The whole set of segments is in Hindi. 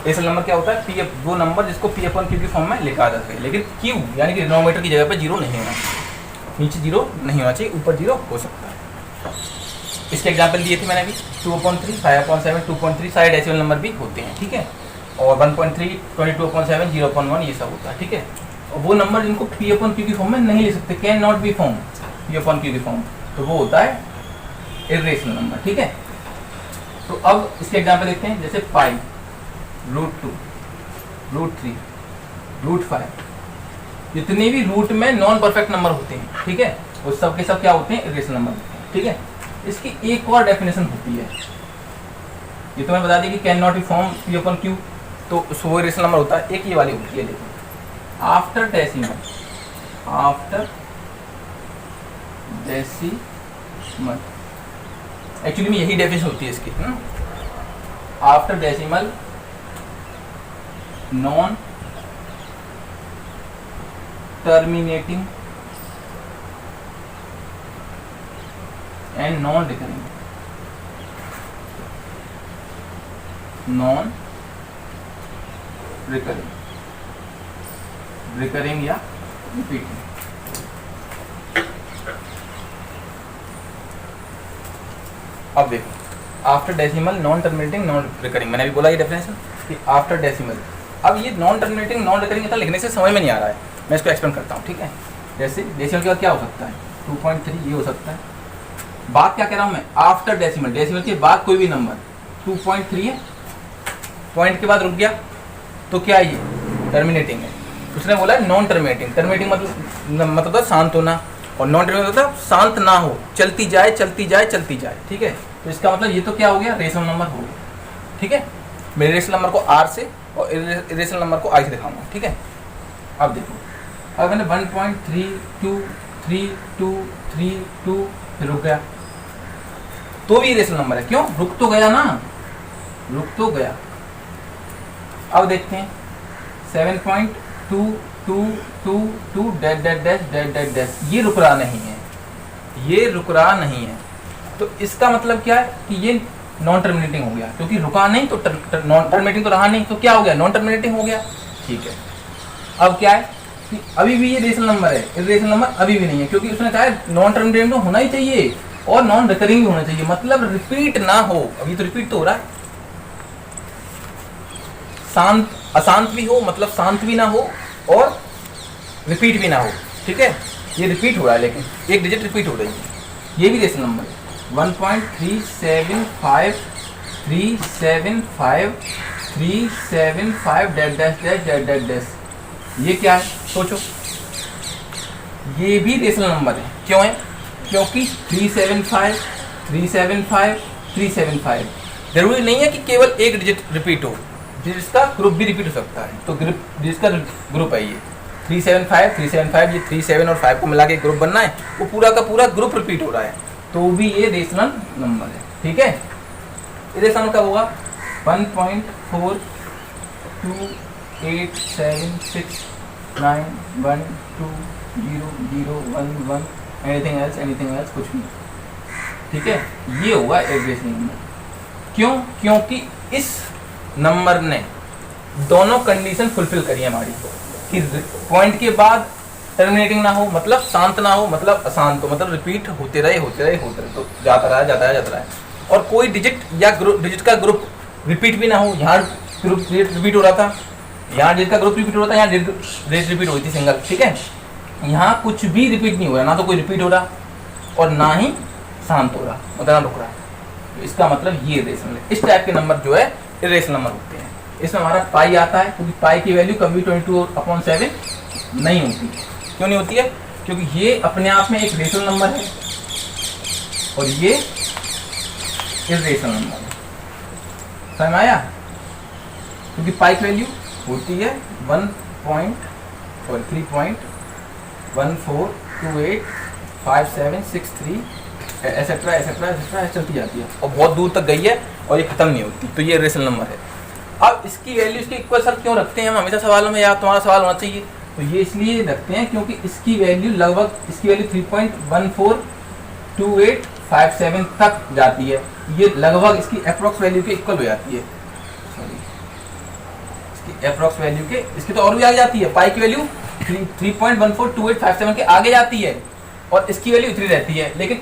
रेशनल नंबर क्या होता है, पी एफ, वो नंबर जिसको पी अपन क्यू की फॉर्म में लिखा जा सके, लेकिन क्यू यानी कि डिनोमिनेटर की जगह पे जीरो नहीं होना चाहिए, नीचे जीरो नहीं होना चाहिए, ऊपर जीरो हो सकता है। इसके एग्जाम्पल दिए थे मैंने अभी, 2/3, 5/7, 2.3 सारे डेसिमल नंबर भी होते हैं, ठीक है, और 1.3, 22/7, 0.1 ये सब होता है, ठीक है। और वो नंबर जिनको पी अपन क्यू की फॉर्म में नहीं लिख सकते, can not be form P upon Q की फॉर्म, तो वो होता है इर्रेशनल नंबर, ठीक है। तो अब इसके एग्जाम्पल देखते हैं, जैसे पाई, √2, √3, √5, जितने भी रूट में नॉन परफेक्ट नंबर होते हैं, ठीक है, वो सब के सब क्या होते हैं, इर्रेशनल नंबर होते हैं, ठीक है। इसकी एक और डेफिनेशन होती है, ये तो मैं बता दी कि can not be form P upon Q, तो वो इर्रेशनल नंबर होता है। एक ये वाली होती है, देखो, after decimal, after decimal, actually में यही डेफिनेशन होती है इसकी, after decimal non terminating and non recurring, non recurring, recurring या रिपीटिंग। अब देखो, after decimal non terminating non recurring, मैंने अभी बोला ये डेफिनेशन कि आफ्टर डेसिमल। अब ये नॉन टर्मिनेटिंग नॉन रिकरिंग इतना लिखने से समझ में नहीं आ रहा है, मैं इसको एक्सप्लेन करता हूँ, ठीक है। जैसे डेसिमल के बाद क्या हो सकता है, 2.3 ये हो सकता है। बात क्या कह रहा हूँ मैं, आफ्टर डेसिमल, डेसिमल के बाद कोई भी नंबर 2.3 है, पॉइंट के बाद रुक गया, तो क्या ये टर्मिनेटिंग है। उसने बोला नॉन टर्मिनेटिंग, टर्मिनेटिंग मतलब शांत होना, और नॉन टर्मिनेटिंग मतलब शांत ना हो, चलती जाए चलती जाए चलती जाए, ठीक है। तो इसका मतलब ये तो क्या हो गया, रेशनल नंबर हो गया, ठीक है। मैं रेशनल नंबर को आर से और इरेशनल नंबर को आई से दिखाऊंगा, ठीक है। अब देखो, अब मैंने 1.323232 फिर रुक गया, तो भी इरेशनल नंबर है, क्यों, रुक तो गया ना, रुक तो गया। अब देखते हैं 7.2222 dash dash dash dash dash dash, ये रुक रहा नहीं है, ये रुक रहा नहीं है, तो इसका मतलब क्या है कि ये नॉन टर्मिनेटिंग हो गया, क्योंकि रुका नहीं तो नॉन टर्मिनेटिंग तो रहा नहीं, तो क्या हो गया, नॉन टर्मिनेटिंग हो गया, ठीक है। अब क्या है कि अभी भी ये रेशनल नंबर है, इरेशनल नंबर अभी भी नहीं है, क्योंकि उसने कहा है नॉन टर्मिनेटिंग तो होना ही चाहिए और नॉन रिकरिंग भी होना चाहिए, मतलब रिपीट ना हो। अभी तो रिपीट तो हो रहा है, शांत अशांत भी हो, मतलब शांत भी ना हो और रिपीट भी ना हो, ठीक है। ये रिपीट हो रहा है, लेकिन एक डिजिट रिपीट हो रही है, ये भी रेशनल नंबर है। 1.375375 dash dash dash dash dash dash, ये क्या है सोचो, ये भी रेशनल नंबर है। क्यों है, क्योंकि 375 375 375, जरूरी नहीं है कि केवल एक डिजिट रिपीट हो, जिसका ग्रुप भी रिपीट हो सकता है, तो ग्रुप जिसका ग्रुप है ये 375 375, ये 3 7 और 5 को मिला के ग्रुप बनना है, वो पूरा का पूरा ग्रुप रिपीट हो रहा है, तो भी ये रेशनल नंबर है, ठीक है। इरेशनल कब होगा, 1.4287691200111 एनीथिंग एल्स कुछ नहीं, ठीक है, ये होगा इरेशनल नंबर। क्यों, क्योंकि इस नंबर ने दोनों कंडीशन फुलफिल करी है हमारी, कि पॉइंट के बाद टर्मिनेटिंग ना हो, मतलब शांत ना हो, मतलब अशांत हो, मतलब रिपीट होते रहे तो जाता रहा है, और कोई डिजिट या डिजिट का ग्रुप रिपीट भी ना हो। यहाँ ग्रुप रिपीट हो रहा था, यहाँ डिजिट का ग्रुप रिपीट हो रहा था, यहाँ डिजिट रिपीट हो रही थी सिंगल, ठीक है। यहाँ कुछ भी रिपीट नहीं हो रहा, ना तो कोई रिपीट हो रहा और ना ही शांत हो रहा, मतलब ना रुक रहा, तो इसका मतलब ये इरेशनल है। इस टाइप के नंबर जो है इरेशनल नंबर होते हैं। इसमें हमारा पाई आता है, क्योंकि पाई की वैल्यू कभी 22/7 नहीं होती। क्यों नहीं होती है, क्योंकि ये अपने आप में एक रेशनल नंबर है और ये इरेशनल नंबर है, समझ में आया। क्योंकि पाई की वैल्यू होती है 3.14285763 एसेट्रा एसेट्रा एसेट्रा चलती जाती है और बहुत दूर तक गई है और ये खत्म नहीं होती, तो ये रेशनल नंबर है। अब इसकी वैल्यू इसके इक्वल सर क्यों रखते हैं हम, हमेशा सवालों में, या तुम्हारा सवाल होना चाहिए, तो ये इसलिए रखते हैं क्योंकि इसकी वैल्यू लगभग, इसकी वैल्यू 3.142857 तक जाती है, ये लगभग इसकी अप्रोक्स वैल्यू के इक्वल हो जाती है, सॉरी इसकी अप्रॉक्स वैल्यू के, इसकी तो और भी आगे जाती है, पाई की वैल्यू 3.142857 के आगे जाती है और इसकी वैल्यू इतनी रहती है, लेकिन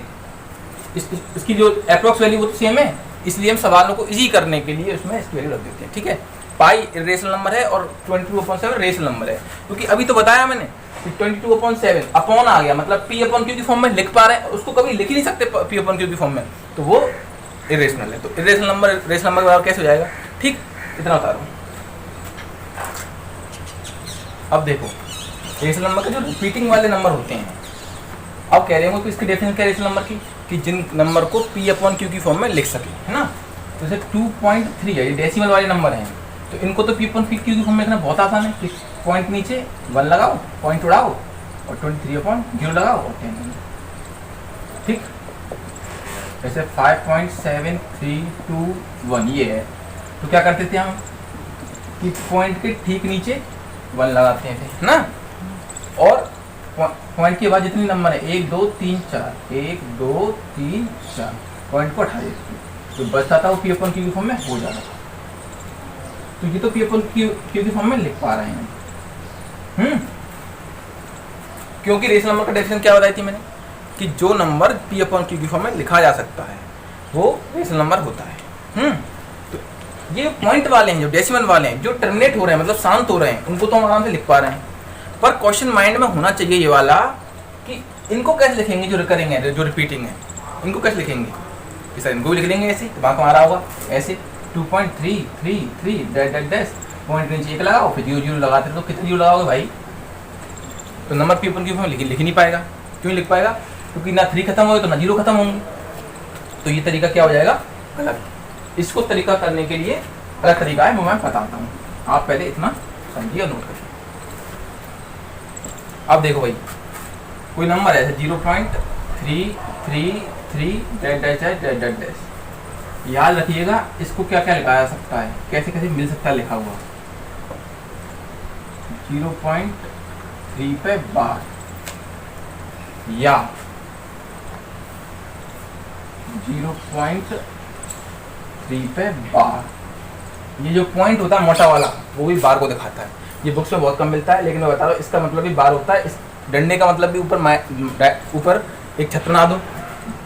इसकी जो अप्रॉक्स वैल्यू वो तो सेम है, इसलिए हम सवालों को इजी करने के लिए उसमें इसकी वैल्यू रख देते हैं। ठीक है, पाई रेशनल नंबर है और 22/7 रेशनल नंबर है, क्योंकि अभी तो बताया मैंने 22/7 अपॉन आ गया, मतलब पी अपॉन क्यू की फॉर्म में लिख पा रहे हैं, उसको कभी लिख ही नहीं सकते पी अपॉन क्यू की फॉर्म में, तो वो इरेशनल है। तो इरेशनल नंबर रेशनल नंबर बराबर कैसे हो जाएगा? ठीक, इतना बता रहा हूँ। अब देखो रेशनल नंबर के जो रिपीटिंग वाले नंबर होते हैं, अब कह रहे हो कि इसकी डेफिनेशन क्या है रेशनल नंबर की, कि जिन नंबर को पी अपॉन क्यू की फॉर्म में लिख सके, है ना। तो जैसे 2.3 है, ये डेसिमल वाले नंबर हैं, तो इनको तो पी अपॉन क्यू की फॉर्म में लिखना बहुत आसान है। पॉइंट नीचे 1 लगाओ, पॉइंट उड़ाओ और 23/0 लगाओ और 10। ठीक, जैसे 5.7321 ये है, तो क्या करते थे हम कि पॉइंट के ठीक नीचे 1 लगाते थे ना, और पॉइंट के बाद जितने नंबर है 1 2 3 4 1 2 3 4 पॉइंट को हटा देते थे, तो बचता था वो पी अपॉन क्यू की फॉर्म में हो जाता था। तो ये तो पी अपॉन क्यू की फॉर्म में लिख पा रहे हैं, क्योंकि रेशनल नंबर का डेफिनेशन क्या बताई थी मैंने, कि जो नंबर पी अपॉन क्यू की फॉर्म में लिखा जा सकता है वो रेशनल नंबर होता है। तो ये पॉइंट वाले हैं, जो डेसिमल वाले हैं, जो टर्मिनेट हो रहे हैं, मतलब शांत हो रहे हैं, उनको तो हम आराम से लिख पा रहे हैं। पर क्वेश्चन माइंड में होना चाहिए ये वाला कि इनको कैसे लिखेंगे, जो रिकरिंग है, जो रिपीटिंग है, इनको कैसे लिखेंगे? सर इनको भी लिख देंगे ऐसे, वहाँ मारा होगा ऐसे 2.333 डैश पॉइंट नीचे 1 लगाओ, फिर 0 लगाते तो कितने 0 लगाओगे भाई? तो number P upon Q form लिख ही नहीं पाएगा। क्यों लिख पाएगा? क्योंकि ना 3 खत्म होगा तो ना 0 खत्म होंगे। तो ये तरीका क्या हो जाएगा? अलग। इसको तरीका करने के लिए अलग तरीका है, मैं बताता हूँ, आप पहले इतना समझिए और नोट करिए। अब देखो भाई, कोई नंबर है 0.333 डैश, याद रखिएगा इसको क्या क्या लिखा जा सकता है, कैसे कैसे मिल सकता है लिखा हुआ। 0.3 पे बार या 0.3 पे बार, ये जो पॉइंट होता है मोटा वाला वो भी बार को दिखाता है। ये बुक्स में बहुत कम मिलता है, लेकिन मैं बता रहा हूँ इसका मतलब भी बार होता है। इस डंडे का मतलब भी ऊपर एक छत्र बना दो,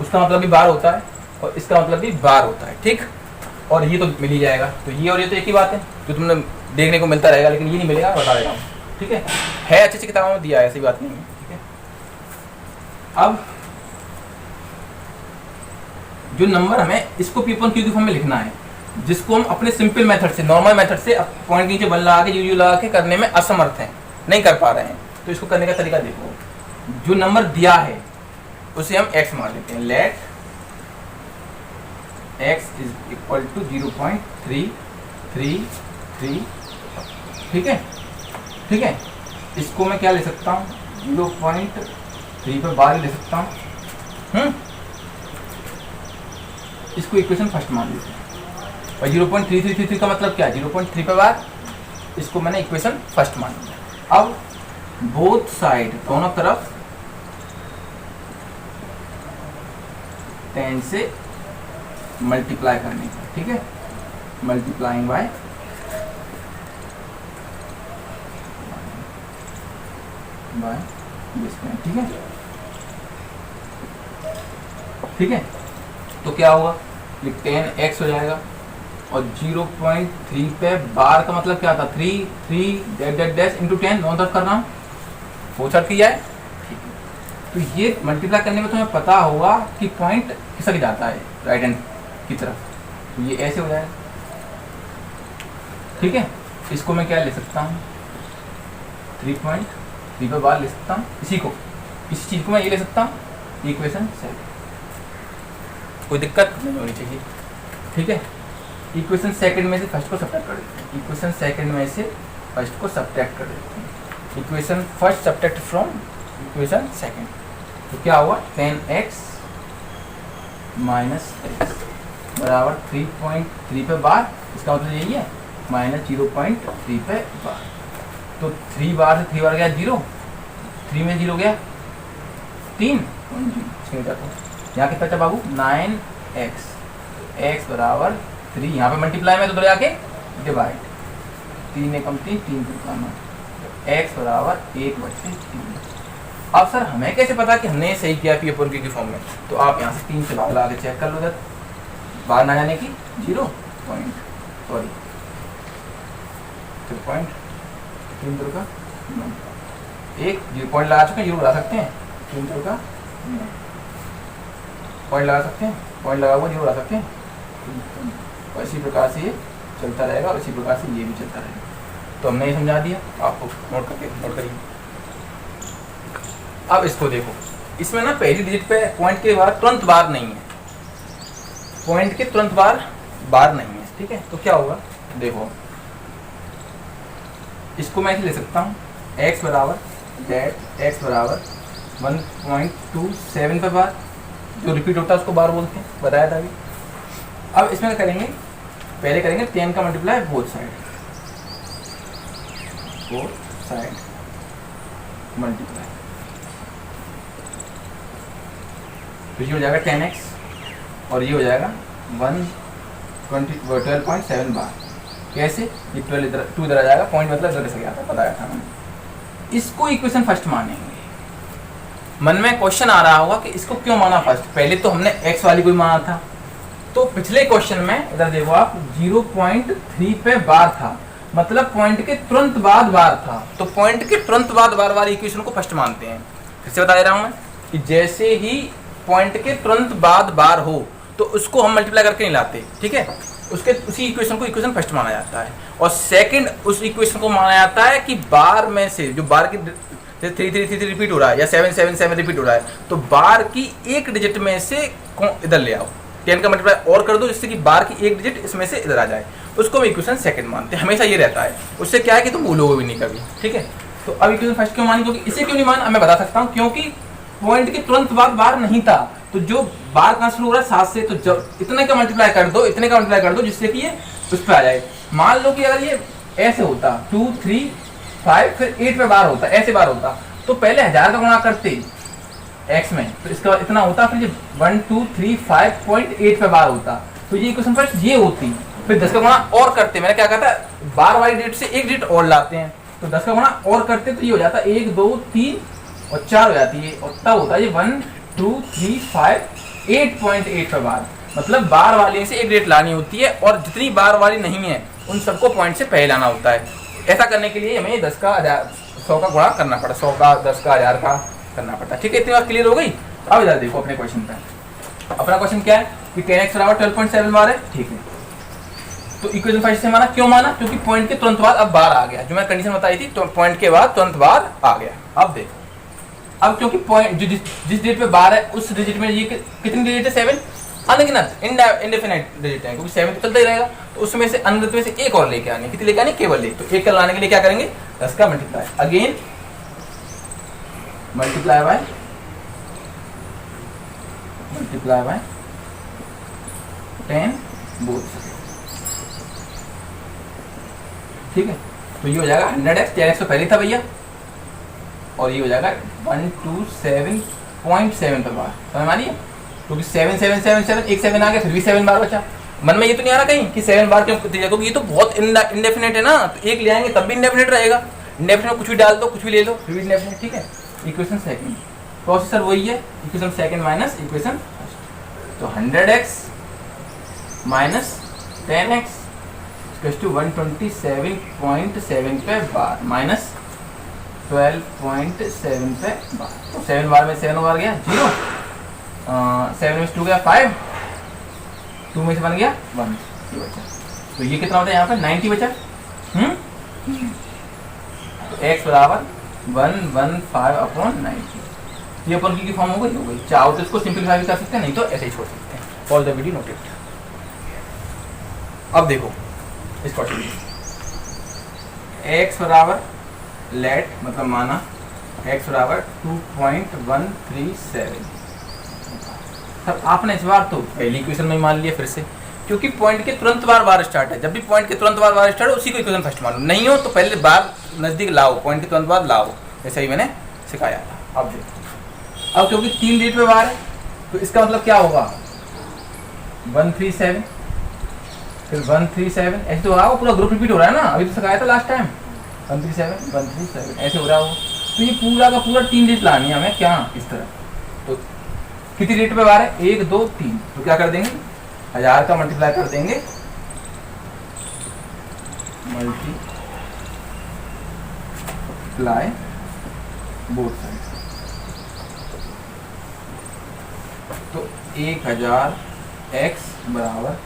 उसका मतलब भी बार होता है, और इसका मतलब भी बार होता है। ठीक, और ये तो मिल ही जाएगा। तो ये और ये तो एक ही बात है, जो तुमने देखने को मिलता रहेगा, लेकिन ये नहीं मिलेगा, बता देता हूँ। ठीक है अच्छी अच्छी किताबों में दिया है, ऐसी बात नहीं है। ठीक है, अब जो नंबर हमें इसको पी अपॉन क्यू की फॉर्म में लिखना है, जिसको हम अपने सिंपल मेथड से, नॉर्मल मेथड से पॉइंट नीचे 1 लगा के यू लगा के करने में असमर्थ हैं, नहीं कर पा रहे हैं, तो इसको करने का तरीका देखो। जो नंबर दिया है उसे हम x मान लेते हैं। Let x is equal to 0.333। ठीक है, इसको मैं क्या ले सकता हूँ? 0.3 पे बार ले सकता हूँ। इसको इक्वेशन फर्स्ट मान लेते हैं। और 0.3333 का मतलब क्या है? 0.3 पे बार, इसको मैंने इक्वेशन फर्स्ट मान लिया। अब बोथ साइड, दोनों तरफ 10 से मल्टीप्लाई करने का। ठीक है, मल्टीप्लाइंग बाय ठीक है, तो क्या होगा? 10x हो जाएगा, और 0.3 पे बार का मतलब क्या था? 3 डैश इंटू 10, दोनों तरफ कर रहा हूँ, फोर की जाए। ठीक है, तो ये मल्टीप्लाई करने में तुम्हें पता होगा कि पॉइंट खिसक जाता है राइट हैंड की तरफ, तो ये ऐसे हो जाएगा। ठीक है, इसको मैं क्या ले सकता हूँ? 3.3 पे बार ले सकता हूँ, इसी चीज़ को मैं ये ले सकता हूँ, इक्वेशन 7। कोई दिक्कत नहीं होनी चाहिए। ठीक है, इक्वेशन सेकंड में से फर्स्ट को सब्ट्रैक्ट कर देते हैं। इक्वेशन सेकंड में से फर्स्ट को सब्ट्रैक्ट कर देते हैं। Equation first subtract from equation second, तो क्या हुआ? 10x माइनस x बराबर 3.3 पे बार, इसका मतलब यही है, माइनस 0.3 पे बार। तो 3 बार से 3 बार गया 0, 3 में 0 गया 3, यहाँ कितना था बाबू? 9x, x बराबर 3, यहाँ पे मल्टीप्लाई में तो उधर जाके डिवाइड, 3 एकम 3, 3 दुर्गा 9, x बराबर 1/3। अब सर हमें कैसे पता कि हमने सही किया पी अपन की फॉर्म में? तो आप यहाँ से 3 से भाग लगा के चेक कर लो इधर, बाहर ना जाने की 0 पॉइंट, सॉरी 3 दुर्गा 9, 1 0 पॉइंट लगा चुके हैं, 0 लगा सकते हैं, 3 दुर्गा 9 पॉइंट लगा सकते हैं, पॉइंट लगा हुआ 0 लगा सकते हैं। और इसी प्रकार से ये चलता रहेगा और इसी प्रकार से ये भी चलता रहेगा। तो हमने ये समझा दिया, आपको नोट करिए। अब इसको देखो, इसमें ना पहली डिजिट पे पॉइंट के बाद तुरंत बार नहीं है, पॉइंट के तुरंत बार नहीं है, ठीक है। तो क्या होगा देखो, इसको मैं ले सकता हूँ x बराबर 1.27 पे बार, जो रिपीट होता है उसको बार बोलते हैं, बताया था अभी। अब इसमें क्या करेंगे, पहले करेंगे 10 का मल्टीप्लाई बोथ साइड मल्टीप्लाई, तो ये हो जाएगा 10x और ये हो जाएगा 12.7 बार। कैसे? ये 12 इधर 2 इधर आ जाएगा, पॉइंट मतलब इधर से गया था, बताया था मैंने। इसको इक्वेशन फर्स्ट मानेंगे। मन में क्वेश्चन आ रहा होगा कि इसको क्यों माना फर्स्ट, पहले तो हमने x वाली को ही माना था। तो पिछले क्वेश्चन में इधर देखो आप 0.3 पे बार था, मतलब पॉइंट के तुरंत बाद बार था, तो पॉइंट के तुरंत बाद बार वाली इक्वेशन को फर्स्ट मानते हैं। फिर से बता दे रहा हूं मैं कि जैसे ही पॉइंट के तुरंत बाद बार हो तो उसको हम मल्टीप्लाई करके नहीं लाते, ठीक है। उसी इक्वेशन को इक्वेशन फर्स्ट माना जाता है। और सेकंड उस इक्वेशन को माना जाता है कि बार में से जो बार की 3 रिपीट हो रहा है या 7 रिपीट हो रहा है, तो बार की एक डिजिट में से इधर ले आओ, 10 का मल्टीप्लाई और कर दो जिससे कि बार की एक डिजिट इसमें से इधर आ जाए, उसको हम इक्वेशन सेकंड मानते हैं। हमेशा ये रहता है, उससे क्या है कि तुम भूलोगे भी नहीं कभी, ठीक है। तो अब इक्वेशन फर्स्ट क्यों मानी, क्योंकि इसे क्यों नहीं माना मैं बता सकता हूँ, क्योंकि पॉइंट के तुरंत बाद बार नहीं था, तो जो बार कहाँ शुरू हो रहा है 7 से, तो जब इतने का मल्टीप्लाई कर दो जिससे कि ये उस पर आ जाए। मान लो कि अगर ये ऐसे होता 2 3 5 फिर 8 पे बार होता, ऐसे बार होता, तो पहले 1000 का गुणा करते x में, तो इसका इतना होता, फिर ये 1235.8 पे बार होता, तो ये इक्वेशन फर्स्ट ये होती। फिर 10 का गुणा और करते, मैंने क्या कहा था, बार वाली डिजिट से एक डिजिट और लाते हैं, तो 10 का गुणा और करते तो ये हो जाता 1 2 3 और 4 हो जाती है, और तब होता है ये 1 2 3 5 8.8 पे बार, मतलब बार वाली से एक डिजिट लानी होती है, और जितनी बार वाली नहीं है उन सबको पॉइंट से पहले लाना होता है। ऐसा करने के लिए हमें 10 का 100 का गुणा करना पड़ा, 100 का 10 का 1000 का करना पड़ता है, ठीक है। इतनी बात क्लियर हो गई। अब इधर देखो अपने क्वेश्चन पे, अपना क्वेश्चन क्या है कि 10x बराबर 12.7 बार है, ठीक है। तो इक्वेशन फर्स्ट से माना, क्यों माना, क्योंकि पॉइंट के तुरंत बाद अब बार आ गया, जो मैं कंडीशन बताई थी, तो पॉइंट के बाद तुरंत बार आ गया। अब देखो, अब क्योंकि पॉइंट जिस डिजिट पे बार है उस डिजिट में ये कितनी डिजिट है, 7 अनगिनत इंडेफिनिट डिजिट है, क्योंकि 7 तो चलता ही रहेगा, तो उसमें से अनगिनत में से एक और लेके आनी, कितनी लेके आनी, केवल एक। तो एक का लाने के लिए क्या करेंगे, 10 का multiply again multiply by 10 both, ठीक है। तो ये हो जाएगा 100x, 10x तो पहले था भैया, और ये हो जाएगा 127.7 पे बार, समझ मानिए, क्योंकि 7 7 7 7 एक 7 आ गया, फिर भी 7 बार बचा। मन में ये तो नहीं आ रहा कहीं कि 7 बार क्यों दिया, क्योंकि ये तो बहुत इंडेफिनिट है ना, तो एक ले आएंगे तब भी इंडेफिनिट रहेगा, इंडेफिनिट कुछ भी डाल दो, कुछ भी ले लो, फिर भी इंडेफिनिट, ठीक है। इक्वेशन सेकंड प्रोसेसर वही है, equation second minus equation first, तो 100x minus 10x equals to 127.7 पे बार माइनस 12.7 पे बार, तो 7 बार में 7 बार गया 0, 7 में 2 गया 5, 2 में से बन गया 1, ये बचा। तो ये कितना होता है यहाँ पे 90 बचा, तो x बराबर 115/90, ये अपन की फॉर्म हो गई। चाहो तो इसको सिंपलीफाई भी कर सकते हैं, नहीं तो ऐसे ही छोड़ सकते हैं। All the video noted. अब देखो इस क्वेश्चन में x बराबर लेट मतलब माना x बराबर 2.137, तब आपने इस बार तो पहली इक्वेशन में मान लिया फिर से, क्योंकि पॉइंट के तुरंत बार स्टार्ट है, जब भी पॉइंट के तुरंत बार स्टार्ट हो उसी को इक्वेशन फर्स्ट मानो, नहीं हो तो पहले बार नजदीक लाओ, पॉइंट के तुरंत बाद लाओ, जैसा ही मैंने सिखाया था। अब देखो, अब क्योंकि 3 डिजिट पे बार है, तो इसका मतलब क्या होगा 137, फिर 137 ऐसे तो हो रहा है, पूरा ग्रुप रिपीट हो रहा है ना, अभी तो सिखाया था लास्ट टाइम। 137 137 ऐसे हो रहा हो, तो ये पूरा का पूरा 3 डिजिट लानी है हमें, क्या इस तरह। तो कितनी डिजिट पे बार है, 1 2 3, तो क्या कर देंगे 1000 का मल्टीप्लाई कर देंगे, मल्टीप्लाई बोथ साइड, तो 1000 x बराबर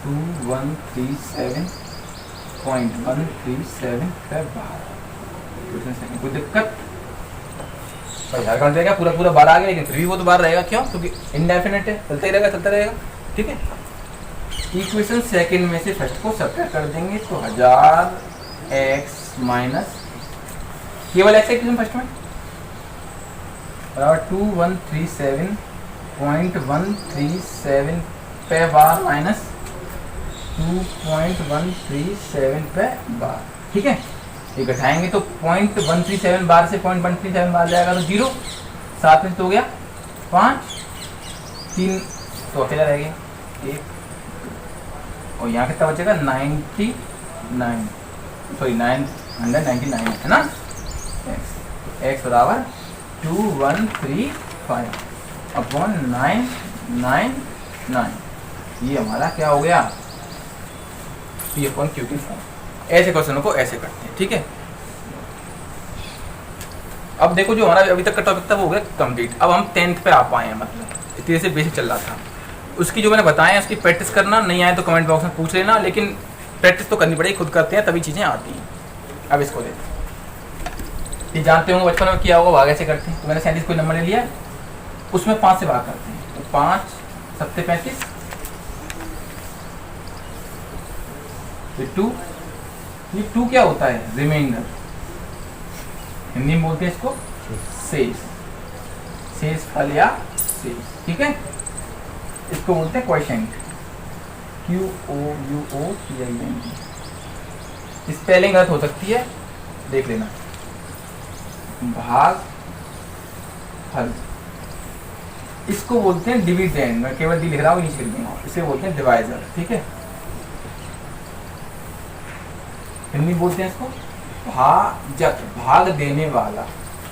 2137.137 पे बार। कोई दिक्कत? यार काउंट रहेगा, पूरा पूरा बार आ गया, लेकिन फिर भी वो तो बार रहेगा, क्यों? क्योंकि इनडेफिनेट है, चलता ही रहेगा चलता रहेगा, ठीक है। इक्वेशन सेकंड में से फर्स्ट को सब्ट्रैक्ट कर देंगे, तो 1000 x माइनस केवल x इक्वेशन फर्स्ट में बराबर 2137.137 पे बार माइनस 2.137 पे बार, ठीक है। ये घटाएंगे तो 0.137 बार से 0.137 बार जाएगा तो 0, 7 में तो हो गया 5, 3 तो अकेला रह गया 1, और यहाँ कितना बचेगा 99, सॉरी 999 है ना। x बराबर 2135/999, ये हमारा क्या हो गया, P/Q की फॉर्म। ऐसे क्वेश्चनों को ऐसे करते हैं, ठीक है। अब देखो जो हमारा अभी तक का टॉपिक था वो हो गया कंप्लीट। अब हम 10th पे आ पाए हैं, मतलब इतने से बेसिक चल रहा था, उसकी जो मैंने बताया उसकी प्रैक्टिस करना, नहीं आए तो कमेंट बॉक्स में पूछ लेना, लेकिन प्रैक्टिस तो करनी पड़ेगी, खुद करते हैं तभी चीज़ें आती हैं। अब इसको देखो, ये जानते होंगे बचपन में किया होगा, भाग ऐसे करते हैं। तो मैंने 37 कोई नंबर ले लिया, उसमें 5 से भाग करते हैं, तो 5 7 35, फिर 2, ये 2 क्या होता है, रिमाइंडर, हिंदी में बोलते हैं इसको शेष, शेष फल या शेष, ठीक है। इसको बोलते हैं क्वोशिएंट, QOUOTIENT। स्पेलिंग गलत हो सकती है, देख लेना। भाग फल, इसको बोलते हैं डिविडेंड, मैं केवल डी लिख रहा हूँ, नीचे लिख दूंगा, इसे बोलते हैं डिवाइजर, ठीक है। हिंदी बोलते हैं इसको भाजक, भाग देने वाला,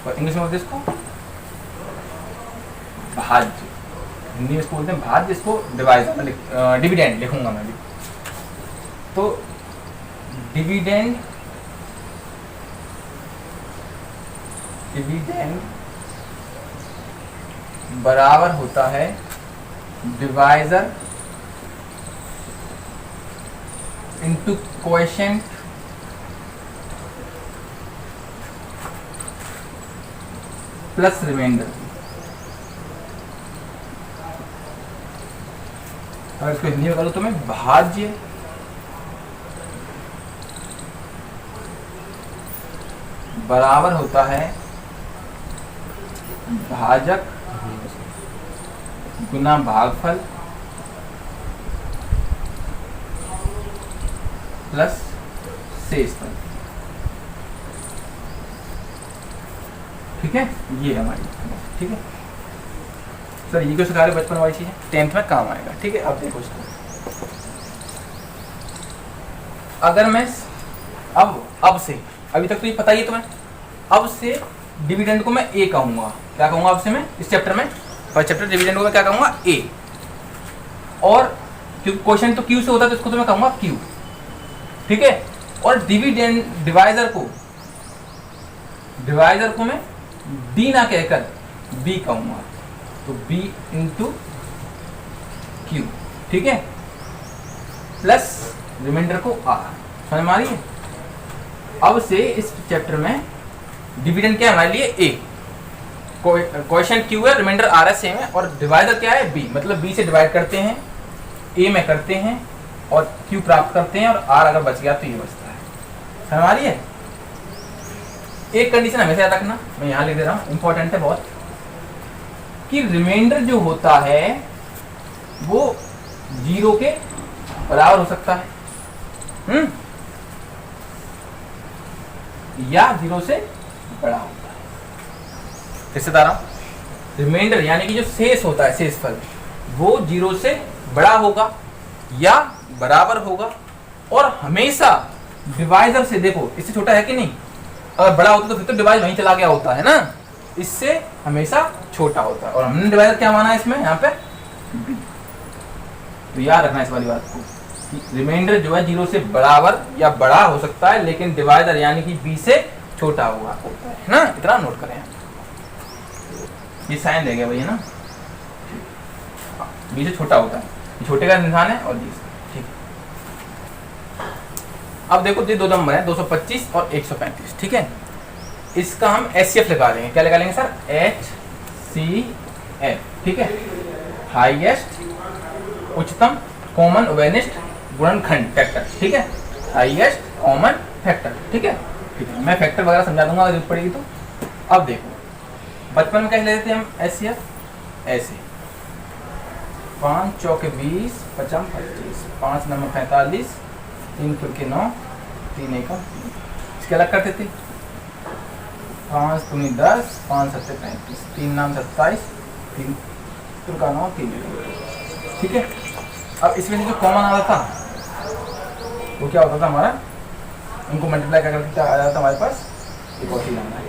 और इंग्लिश में बोलते हैं इसको भाज्य, हिंदी में इसको बोलते हैं भाज्य, इसको डिवाइजर, डिविडेंड लिखूंगा मैं भी। तो डिविडेंड बराबर होता है divisor into quotient plus remainder. अगर इसको हिंदी में करूँ तो मैं भाज्य बराबर होता है भाजक गुना भागफल प्लस शेषफल, ठीक है। ये हमारी, ठीक है सर, ये क्यों सिखा रहे बचपन वाली चीजें, 10th में काम आएगा, ठीक है। अब देखो इसको, अगर मैं अब से, अभी तक तो ये पता ही है तुम्हें, अब से डिविडेंड को मैं ए कहूंगा, क्या कहूंगा अब से मैं इस चैप्टर में, फर्स्ट चैप्टर डिविडेंड को मैं क्या कहूंगा, ए। और क्योंकि क्वेश्चन तो क्यू से होता है तो इसको तो मैं कहूंगा क्यू, ठीक है। और डिविडेंड डिवाइजर को मैं डी ना कहकर बी कहूंगा, तो बी इंटू क्यू, ठीक है, प्लस रिमाइंडर को आर। समझ में आ रही है? अब से इस चैप्टर में डिविडेंड क्या है हमारे लिए, ए, क्वेश्चन क्यू है, रिमाइंडर आर है, सेम है, और डिवाइजर क्या है, बी, मतलब बी से डिवाइड करते हैं, ए में करते हैं और क्यू प्राप्त करते हैं, और आर अगर बच गया तो ये बचता है। समझ आ रही है? एक कंडीशन हमेशा याद रखना, मैं यहाँ लिख दे रहा हूँ, इंपॉर्टेंट है बहुत, कि रिमाइंडर जो होता है वो 0 के बराबर हो सकता है, या 0 से बड़ा होता है। फिर से बता रहा हूं, रिमाइंडर यानी कि जो शेष होता है, शेषफल, वो 0 से बड़ा होगा या बराबर होगा, और हमेशा डिवाइजर से, देखो इससे छोटा है कि नहीं, अगर बड़ा होता तो फिर तो डिवाइस वहीं चला गया होता है ना, इससे हमेशा छोटा होता है। और हमने डिवाइजर क्या माना है इसमें, यहाँ पे b। तो याद रखना इस वाली बात को, रिमाइंडर जो है 0 से बराबर या बड़ा हो सकता है, लेकिन डिवाइजर यानी कि b से छोटा हुआ होता है ना, इतना नोट करें। ये साइन रह गया भैया ना, b से छोटा होता है, ये छोटे का निशान है और ये ठीक है। अब देखो ये दो नंबर है 225 और 135, ठीक है। इसका हम HCF लगा लेंगे, क्या लगा लेंगे सर, HCF, ठीक है, हाईएस्ट उच्चतम कॉमन वेनिस्ट गुणनखंड फैक्टर, ठीक है, हाईएस्ट कॉमन फैक्टर, ठीक है। ठीक है, मैं फैक्टर वगैरह समझा दूंगा अगर जरूरत पड़ेगी तो। अब देखो बचपन में कैसे लेते थे हम HCF, ऐसे 5 चौके 20 55 25 5 नंबर 45 3 के 9 3 एकम, इसके अलग करते थे 5 दूनी 10 5 7 35 3 नाम 27 3 का 9 3, ठीक है। अब इसमें से जो कॉमन आ रहा था वो क्या होता था हमारा, उनको मल्टीप्लाई करके क्या आ जाता था हमारे पास, एक और 3 आना है।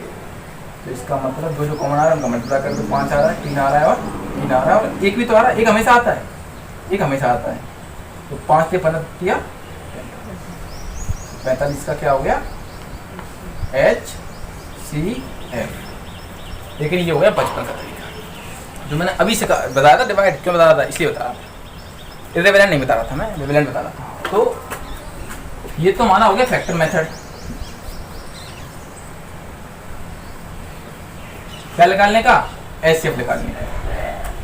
तो इसका मतलब जो कॉमन आ रहा है उनका मल्टीप्लाई करके 5 आ रहा है, 3 आ रहा है और 3 आ रहा है, और एक भी तो आ रहा है, एक हमेशा आता है, एक हमेशा आता है। तो 5 के 15 किया 45 का क्या हो गया HCF। लेकिन ये हो गया बचपन का तरीका, जो मैंने अभी से बताया था डिवाइड, क्यों बता रहा था, इसलिए बता रहा था, इररिलेवेंट नहीं बता रहा था मैं, रिलेवेंट बता रहा था। तो ये तो माना हो गया फैक्टर मेथड। क्या निकालने का, HCF निकालने का।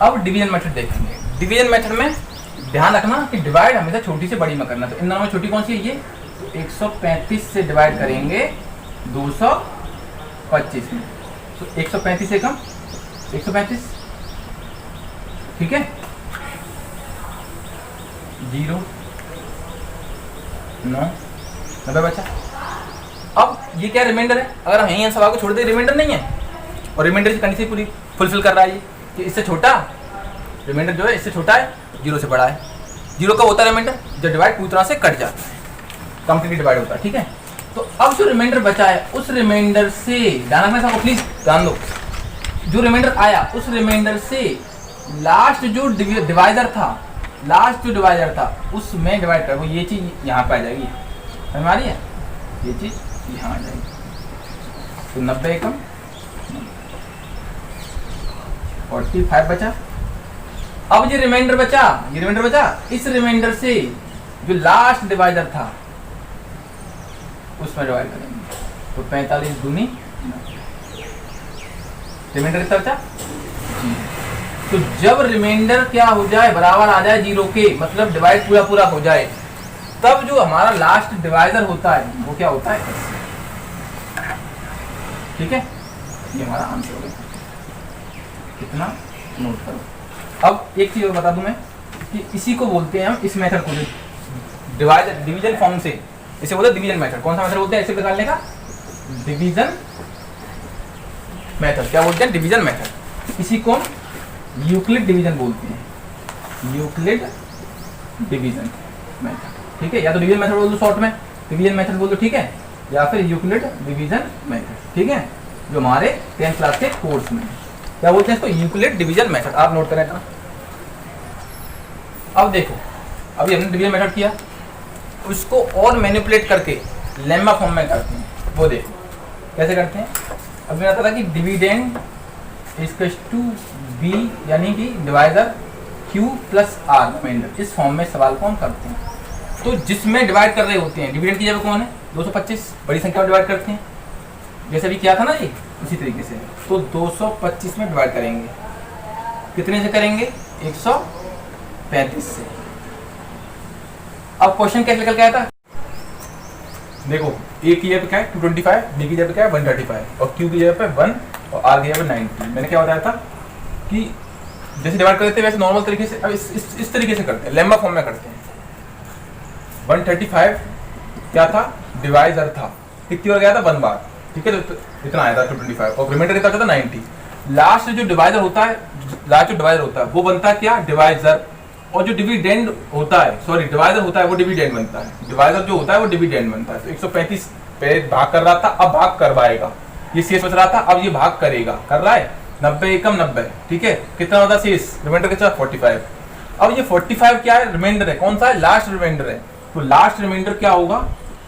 अब डिवीजन मेथड देखेंगे। डिवीजन मेथड में ध्यान रखना कि डिवाइड हमेशा छोटी से बड़ी में करना। तो इन दोनों में छोटी कौन सी है, ये 135 से डिवाइड करेंगे 225 में, तो 135 से कम 135, ठीक है, 0 9 90 बचा। अब ये क्या रिमाइंडर है, अगर हम यहीं सवाल को छोड़ दे रिमाइंडर नहीं है, और रिमाइंडर की कंडीशन पूरी फुलफिल कर रहा है ये कि इससे छोटा, रिमाइंडर जो है इससे छोटा है, 0 से बड़ा है। 0 कब होता है रिमाइंडर, जब डिवाइड पूरी तरह से कट जाता है, कंप्लीटली डिवाइड होता है, ठीक है। तो अब जो रिमाइंडर बचा है उस रिमाइंडर से ध्यान रखना सबको, प्लीज ध्यान दो, जो रिमाइंडर आया उस रिमाइंडर से लास्ट जो डिवाइजर था, लास्ट जो डिवाइजर था उसमें डिवाइड कर, वो ये चीज यहाँ पे आ जाएगी, समझ आ रही है, ये चीज यहाँ आ जाएगी। तो 90 एकम 45 बचा। अब ये रिमाइंडर बचा, ये रिमाइंडर बचा, इस रिमाइंडर से जो लास्ट डिवाइजर था उसमें डिवाइड करेंगे, तो 45 दूनी, रिमाइंडर कितना बचा, तो जब रिमाइंडर क्या हो जाए, बराबर आ जाए 0 के, मतलब डिवाइड पूरा पूरा हो जाए, तब जो हमारा लास्ट डिवाइजर होता है वो क्या होता है, ठीक है। ये हमारा आंसर हो गया, कितना नोट करो। अब एक चीज और बता दूं मैं कि इसी को बोलते हैं हम, इस मेथड को डिवाइजर डिवीजन फॉर्म से, इसे बोलते हैं डिवीजन मेथड। कौन सा मेथड बोलते हैं ऐसे निकालने का, डिवीजन मेथड। क्या बोलते हैं, डिवीजन मेथड। इसी को यूक्लिड डिवीजन बोलते हैं, यूक्लिड डिवीजन मेथड, ठीक है। या तो डिवीजन मेथड बोल दो शॉर्ट में, डिवीजन मेथड बोल दो, ठीक है, या फिर यूक्लिड डिवीजन मेथड, ठीक है, जो हमारे 10th क्लास के कोर्स में क्या बोलते हैं इसको, यूक्लिड डिवीजन मेथड। आप नोट करें ना। अब देखो, अभी हमने डिवीजन मेथड किया, उसको और मैनिपुलेट करके लेम्मा फॉर्म में करते हैं। वो देखो कैसे करते हैं। अभी मैं था कि डिविडेंड इज टू बी, यानी कि divisor Q plus R remainder, इस फॉर्म में सवाल को हम करते हैं। तो जिसमें डिवाइड कर रहे होते हैं, डिविडेंड की जगह कौन है, 225 बड़ी संख्या में डिवाइड करते हैं, जैसे अभी किया था ना ये, उसी तरीके से। तो 225 में डिवाइड करेंगे, कितने से करेंगे, 135 से। अब क्वेश्चन कैसे निकल के आया था, देखो A की जगह पे क्या है 225, B की जगह पे क्या है 135, और Q की जगह पे 1 और R की जगह पे 90। मैंने क्या बताया था कि जैसे डिवाइड करते थे वैसे नॉर्मल तरीके से, अब इस तरीके से करते हैं, लेम्मा फॉर्म में करते हैं। 135 क्या था, डिवाइजर था, कितनी बार गया था, 1 बार, ठीक है, तो इतना आया था 225, और रिमाइंडर कितना था 90। लास्ट जो डिवाइजर होता है, लास्ट जो डिवाइजर होता है वो बनता है क्या, डिवाइजर, और जो डिविडेंड होता है, सॉरी डिवाइजर होता है वो डिविडेंड बनता है, डिवाइजर जो होता है वो डिविडेंड बनता है। तो 135 पे भाग कर रहा था, अब भाग करवाएगा, ये शेष बच रहा था, अब ये भाग करेगा, कर रहा है 90 एकम 90, ठीक है, कितना होता शेष, रिमाइंडर कितना 45। अब ये 45 क्या है, रिमाइंडर है, कौन सा है, लास्ट रिमाइंडर है। तो लास्ट रिमाइंडर क्या होगा,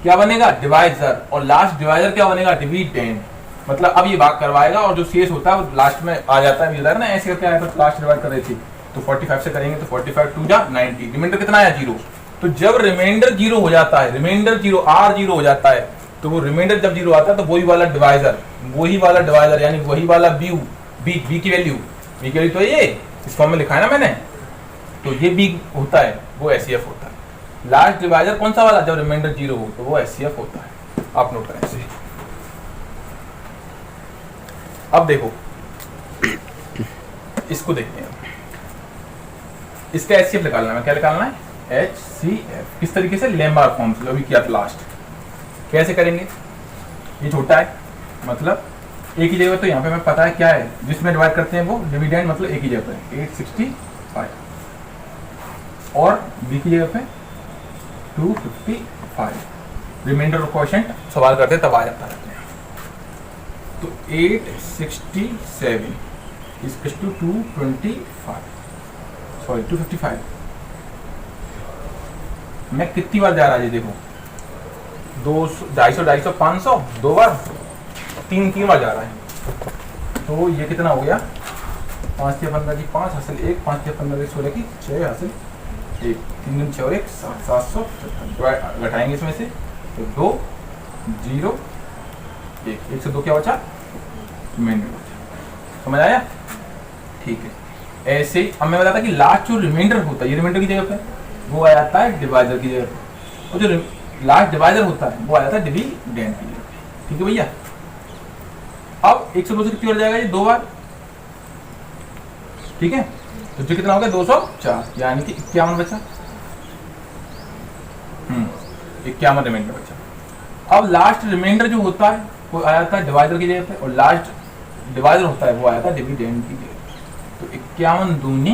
क्या बनेगा, डिवाइजर, और लास्ट डिवाइजर क्या बनेगा, डिविडेंड। मतलब अब ये भाग करवाएगा और जो शेष होता है वो लास्ट में आ जाता है ना, ऐसे करके आया था, लास्ट डिवाइड कर रही थी, तो 45 से करेंगे तो 45 2 जा 90, रिमाइंडर कितना आया 0। तो जब रिमाइंडर 0 हो जाता है, रिमाइंडर 0 R 0 हो जाता है, तो वो रिमाइंडर जब 0 आता है तो वही वाला डिवाइजर यानी वही वाला बी की वैल्यू तो ये इस फॉर्म में लिखा है ना मैंने, तो ये बी होता है, वो एचसीएफ होता है। लास्ट डिवाइजर कौन सा वाला, जब रिमाइंडर 0 हो तो वो एचसीएफ होता है। आप नोट करें इसे। अब देखो इसको देखते हैं, इसका एचसीएफ निकालना है, क्या निकालना है, एचसीएफ। किस तरीके से, लेम्बार फॉर्म से अभी किया था लास्ट। कैसे करेंगे, ये छोटा है मतलब एक ही जगह, तो यहाँ पे हमें पता है क्या है, जिसमें डिवाइड करते हैं वो डिविडेंड, मतलब एक ही जगह पे 865 और बी की जगह पे 255, रिमाइंडर क्वोशिएंट सवाल करते तब आ जाता है। तो 867 is to 225, सॉरी 255। मैं कितनी बार जा रहा है, ये देखो 200 250 500 दो बार, तीन बार जा रहा है। तो ये कितना हो गया, 5 से 15 की 5 हासिल 1, 5 से 15 की 16 की 6 हासिल 1, 3 दिन 6 और 1 700, घटाएंगे इसमें से तो 2 0 1 से 2 क्या बचा, रिमाइंडर बचा। समझ आया, ठीक है। ऐसे ही अब मैं बताता कि लास्ट जो रिमाइंडर होता है, ये रिमाइंडर की जगह पे वो आ जाता है डिवाइजर की जगह पे, और जो लास्ट डिवाइजर होता है वो आ जाता है डिविडेंड की जगह पे। ठीक है भैया। अब 1 से 2 से कितनी बार जाएगा, ये 2 बार, ठीक है। तो जो कितना हो गया 204, यानी कि 51 बचा, 51 रिमाइंडर बचा। अब लास्ट रिमाइंडर जो होता है वो आ जाता है डिवाइजर की जगह पे, और लास्ट डिवाइजर होता है वो आया था डिविडेंड की जगह। तो 51 दूनी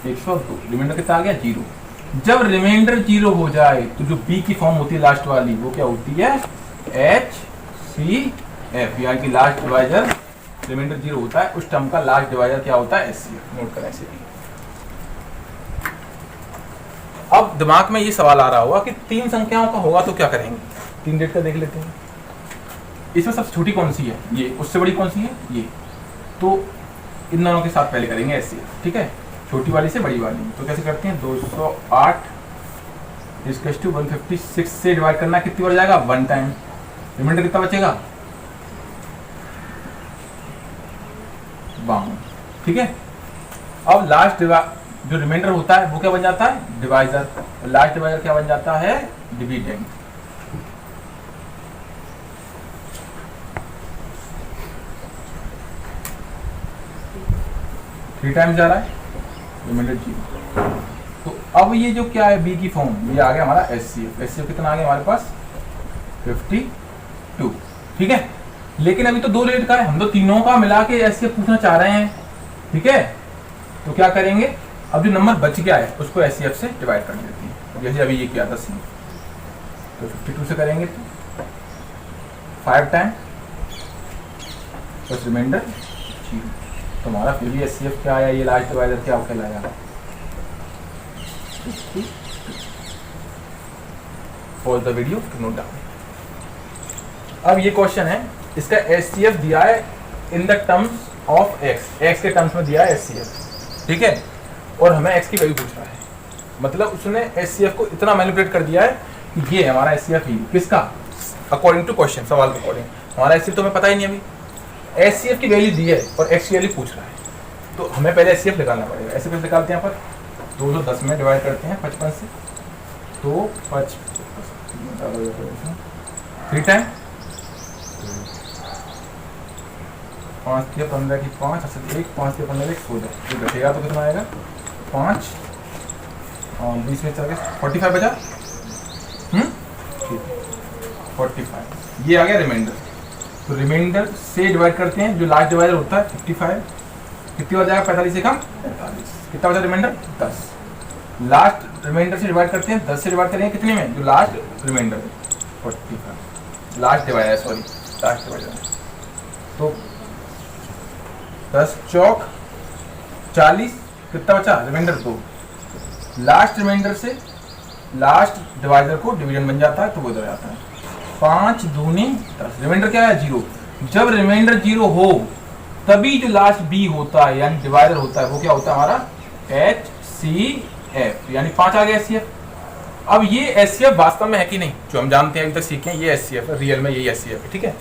102, रिमाइंडर कितना आ गया 0। जब रिमाइंडर 0 हो जाए तो जो बी की फॉर्म होती है लास्ट वाली, वो क्या होती है, HCF, यानी कि लास्ट डिवाइजर, रिमाइंडर 0 होता है उस टर्म का लास्ट डिवाइजर क्या होता है, HCF। नोट करें ऐसे। अब दिमाग में ये सवाल आ रहा होगा कि 3 संख्याओं का होगा तो क्या करेंगे, 3 डेट का देख लेते हैं। इसमें सबसे छोटी कौन सी है, ये, उससे बड़ी कौन सी है, ये। तो इन दोनों के साथ पहले करेंगे HCF, ठीक है, छोटी वाली से बड़ी वाली। तो कैसे करते हैं, 208 इसके 156 से डिवाइड करना, कितनी बार जाएगा, 1 टाइम, रिमाइंडर कितना बचेगा 52, ठीक है। अब लास्ट जो रिमाइंडर होता है वो क्या बन जाता है, डिवाइजर, और लास्ट डिवाइजर क्या बन जाता है, डिविडेंड। थ्री टाइम्स जा रहा है, रिमाइंडर 0। तो अब ये जो क्या है बी की फॉर्म, ये आ गया हमारा HCF। HCF कितना आ गया हमारे पास 52, ठीक है। लेकिन अभी तो 2 रेट का है, हम तो तीनों का मिला के HCF पूछना चाह रहे हैं, ठीक है। तो क्या करेंगे, अब जो नंबर बच गया है उसको HCF से डिवाइड कर देते हैं, जैसे अभी ये किया था सी। तो 52 से करेंगे तो 5 टाइम बस रिमाइंडर 0। तो हमारा फिर भी HCF क्या आया, ये लास्ट डिवाइजर क्या कहलाया, pause the video to note down. अब ये क्वेश्चन है, इसका HCF दिया है in the terms of x के टर्म्स में दिया है HCF, ठीक है। और हमें x की वैल्यू पूछ रहा है, मतलब उसने HCF को इतना मैनिपुलेट कर दिया है कि ये हमारा HCF ही किसका, अकॉर्डिंग टू क्वेश्चन, सवाल के अकॉर्डिंग। हमारा HCF तो हमें पता ही नहीं अभी, HCF की वैल्यू दी है और x की वैल्यू पूछ रहा है, तो हमें पहले HCF निकालना पड़ेगा। ऐसे कैसे निकालते हैं, यहाँ पर 210 में डिवाइड करते हैं 55 से, तो 3 टाइम 5 से 15 की 5 असल 1, 5 से 15 की 16, तो घटेगा तो कितना आएगा 5 और 20 में चल गया 45 बचा, ठीक 45। ये आ गया रिमाइंडर। तो रिमाइंडर से डिवाइड करते हैं, जो लास्ट डिवाइडर होता है 55, कितनी बार जाएगा 45 से कम 45, कितना बचा रिमाइंडर 10। लास्ट रिमाइंडर से डिवाइड करते हैं, 10 से डिवाइड करेंगे कितने में, जो लास्ट रिमाइंडर है 45, लास्ट डिवाइड है, सॉरी लास्ट डिवाइड है। तो 10 चौक 40, कितना बचा रिमाइंडर 2। लास्ट रिमाइंडर से लास्ट डिवाइडर को डिवीजन बन जाता है तो वो इधर जाता है। 5 दूनी 10, रिमाइंडर क्या है 0। जब रिमाइंडर 0 हो तभी जो लास्ट बी होता है यानी डिवाइडर होता है वो क्या होता है हमारा HCF, यानी 5 आ गया HCF। अब ये HCF वास्तव में है कि नहीं, जो हम जानते हैं अभी तक सीखे हैं, ये HCF है, रियल में यही HCF है, ठीक है।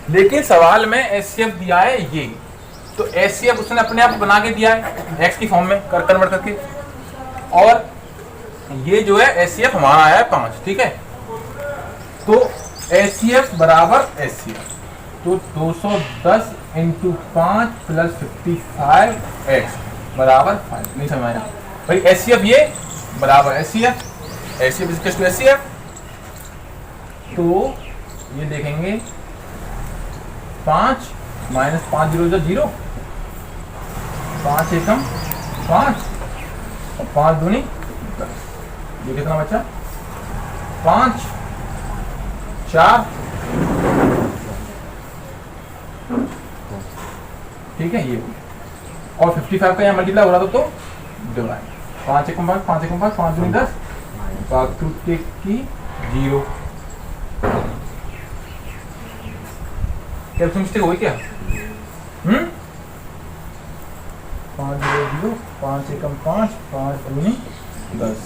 लेकिन सवाल में HCF दिया है ये, तो HCF उसने अपने आप बना के दिया है x की फॉर्म में कन्वर्ट करके, और ये जो है HCF हमारा आया है 5, ठीक है। तो HCF बराबर HCF, तो 210 इंटू 5 प्लस 55x बराबर 5। नहीं समझ आया भाई, HCF ये बराबर HCF, HCF equal to HCF। तो ये देखेंगे 5 माइनस 5 0 0, 5 एकम 5 और 5 दूनी 10, ये कितना बचा 5 4, ठीक है। ये और 55 का यहाँ मल्टीप्लाई हो रहा था तो डिवाइड, 5 एकम 5 5 एकम 5 5 दूनी 10, बाकी की 0। क्या मिस्टेक हुई क्या? 5 0 0, 5 एकम 5 5 दूनी 10,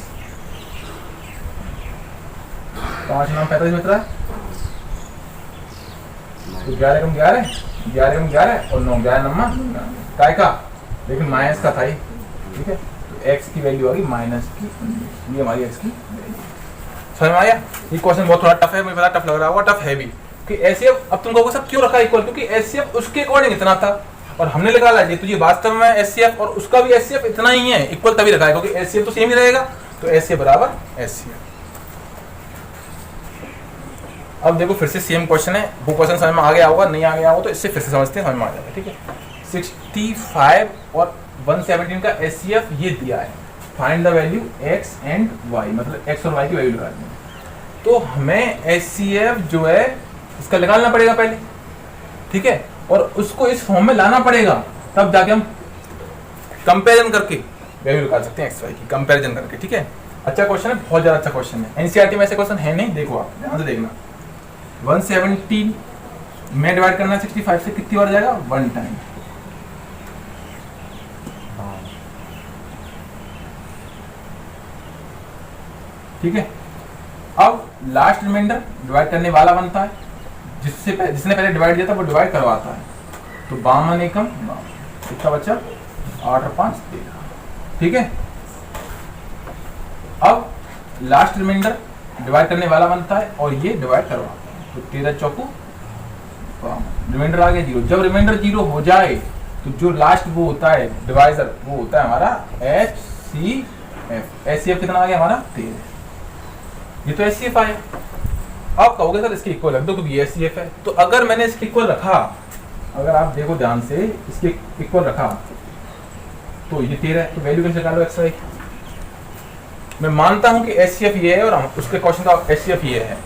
5 नाम 45 बच रहा है, तो 11 एकम 11, 11 एकम 11 और 9 11 नंबर काय का, लेकिन माइनस का था ही, ठीक है। तो x की वैल्यू आ गई माइनस की, ये हमारी x की वैल्यू। समझ में आया? ये क्वेश्चन बहुत थोड़ा टफ है, मुझे पता टफ लग रहा होगा, टफ है भी कि HCF। अब तुम कहोगे सब क्यों रखा इक्वल, क्योंकि HCF उसके अकॉर्डिंग इतना था और हमने निकाला है, तो ये वास्तव में HCF और उसका भी HCF इतना ही है, इक्वल तभी रखा है क्योंकि HCF तो सेम ही रहेगा, तो HCF बराबर HCF। अब देखो फिर से सेम क्वेश्चन है, वो क्वेश्चन समझ में आ गया होगा, नहीं आ गया होगा तो इससे फिर से समझते हैं, समझ में आ जाएगा, ठीक है। 65 और 117 का HCF ये दिया है, find the value x and y, मतलब x और y की वैल्यू निकालनी है। तो हमें HCF जो है इसका निकालना पड़ेगा पहले, ठीक है, और उसको इस फॉर्म में लाना पड़ेगा, तब जाके हम कंपैरिजन करके वैल्यू निकाल सकते हैं x y की, कंपैरिजन करके, ठीक है। अच्छा क्वेश्चन है, बहुत ज्यादा अच्छा क्वेश्चन है, एनसीईआरटी में ऐसे क्वेश्चन है नहीं, देखो आप ध्यान से देखना। 117 में डिवाइड करना 65 से कितनी बार जाएगा, 1 टाइम, ठीक है। अब लास्ट रिमाइंडर डिवाइड करने वाला बनता है, जिसने पहले डिवाइड दिया था वो डिवाइड करवाता है, तो 52 एकम 52, कितना बचा 8 और 5 13, ठीक है। अब लास्ट रिमाइंडर डिवाइड करने वाला बनता है और ये डिवाइड करवाता है, तो 13 चौकू 52, रिमाइंडर आ गया 0। जब रिमाइंडर 0 हो जाए तो जो लास्ट वो होता है डिवाइजर, वो होता है हमारा HCF। HCF कितना आ गया हमारा 13, ये तो HCF आया। अब कहोगे सर इसके इक्वल रख दो क्योंकि ये HCF है, तो अगर मैंने इसके इक्वल रखा, अगर आप देखो ध्यान से इसके इक्वल रखा तो ये 13 है, तो वैल्यू कैसे निकालो x y। मैं मानता हूं कि HCF ये है और हम उसके क्वेश्चन का HCF ये है,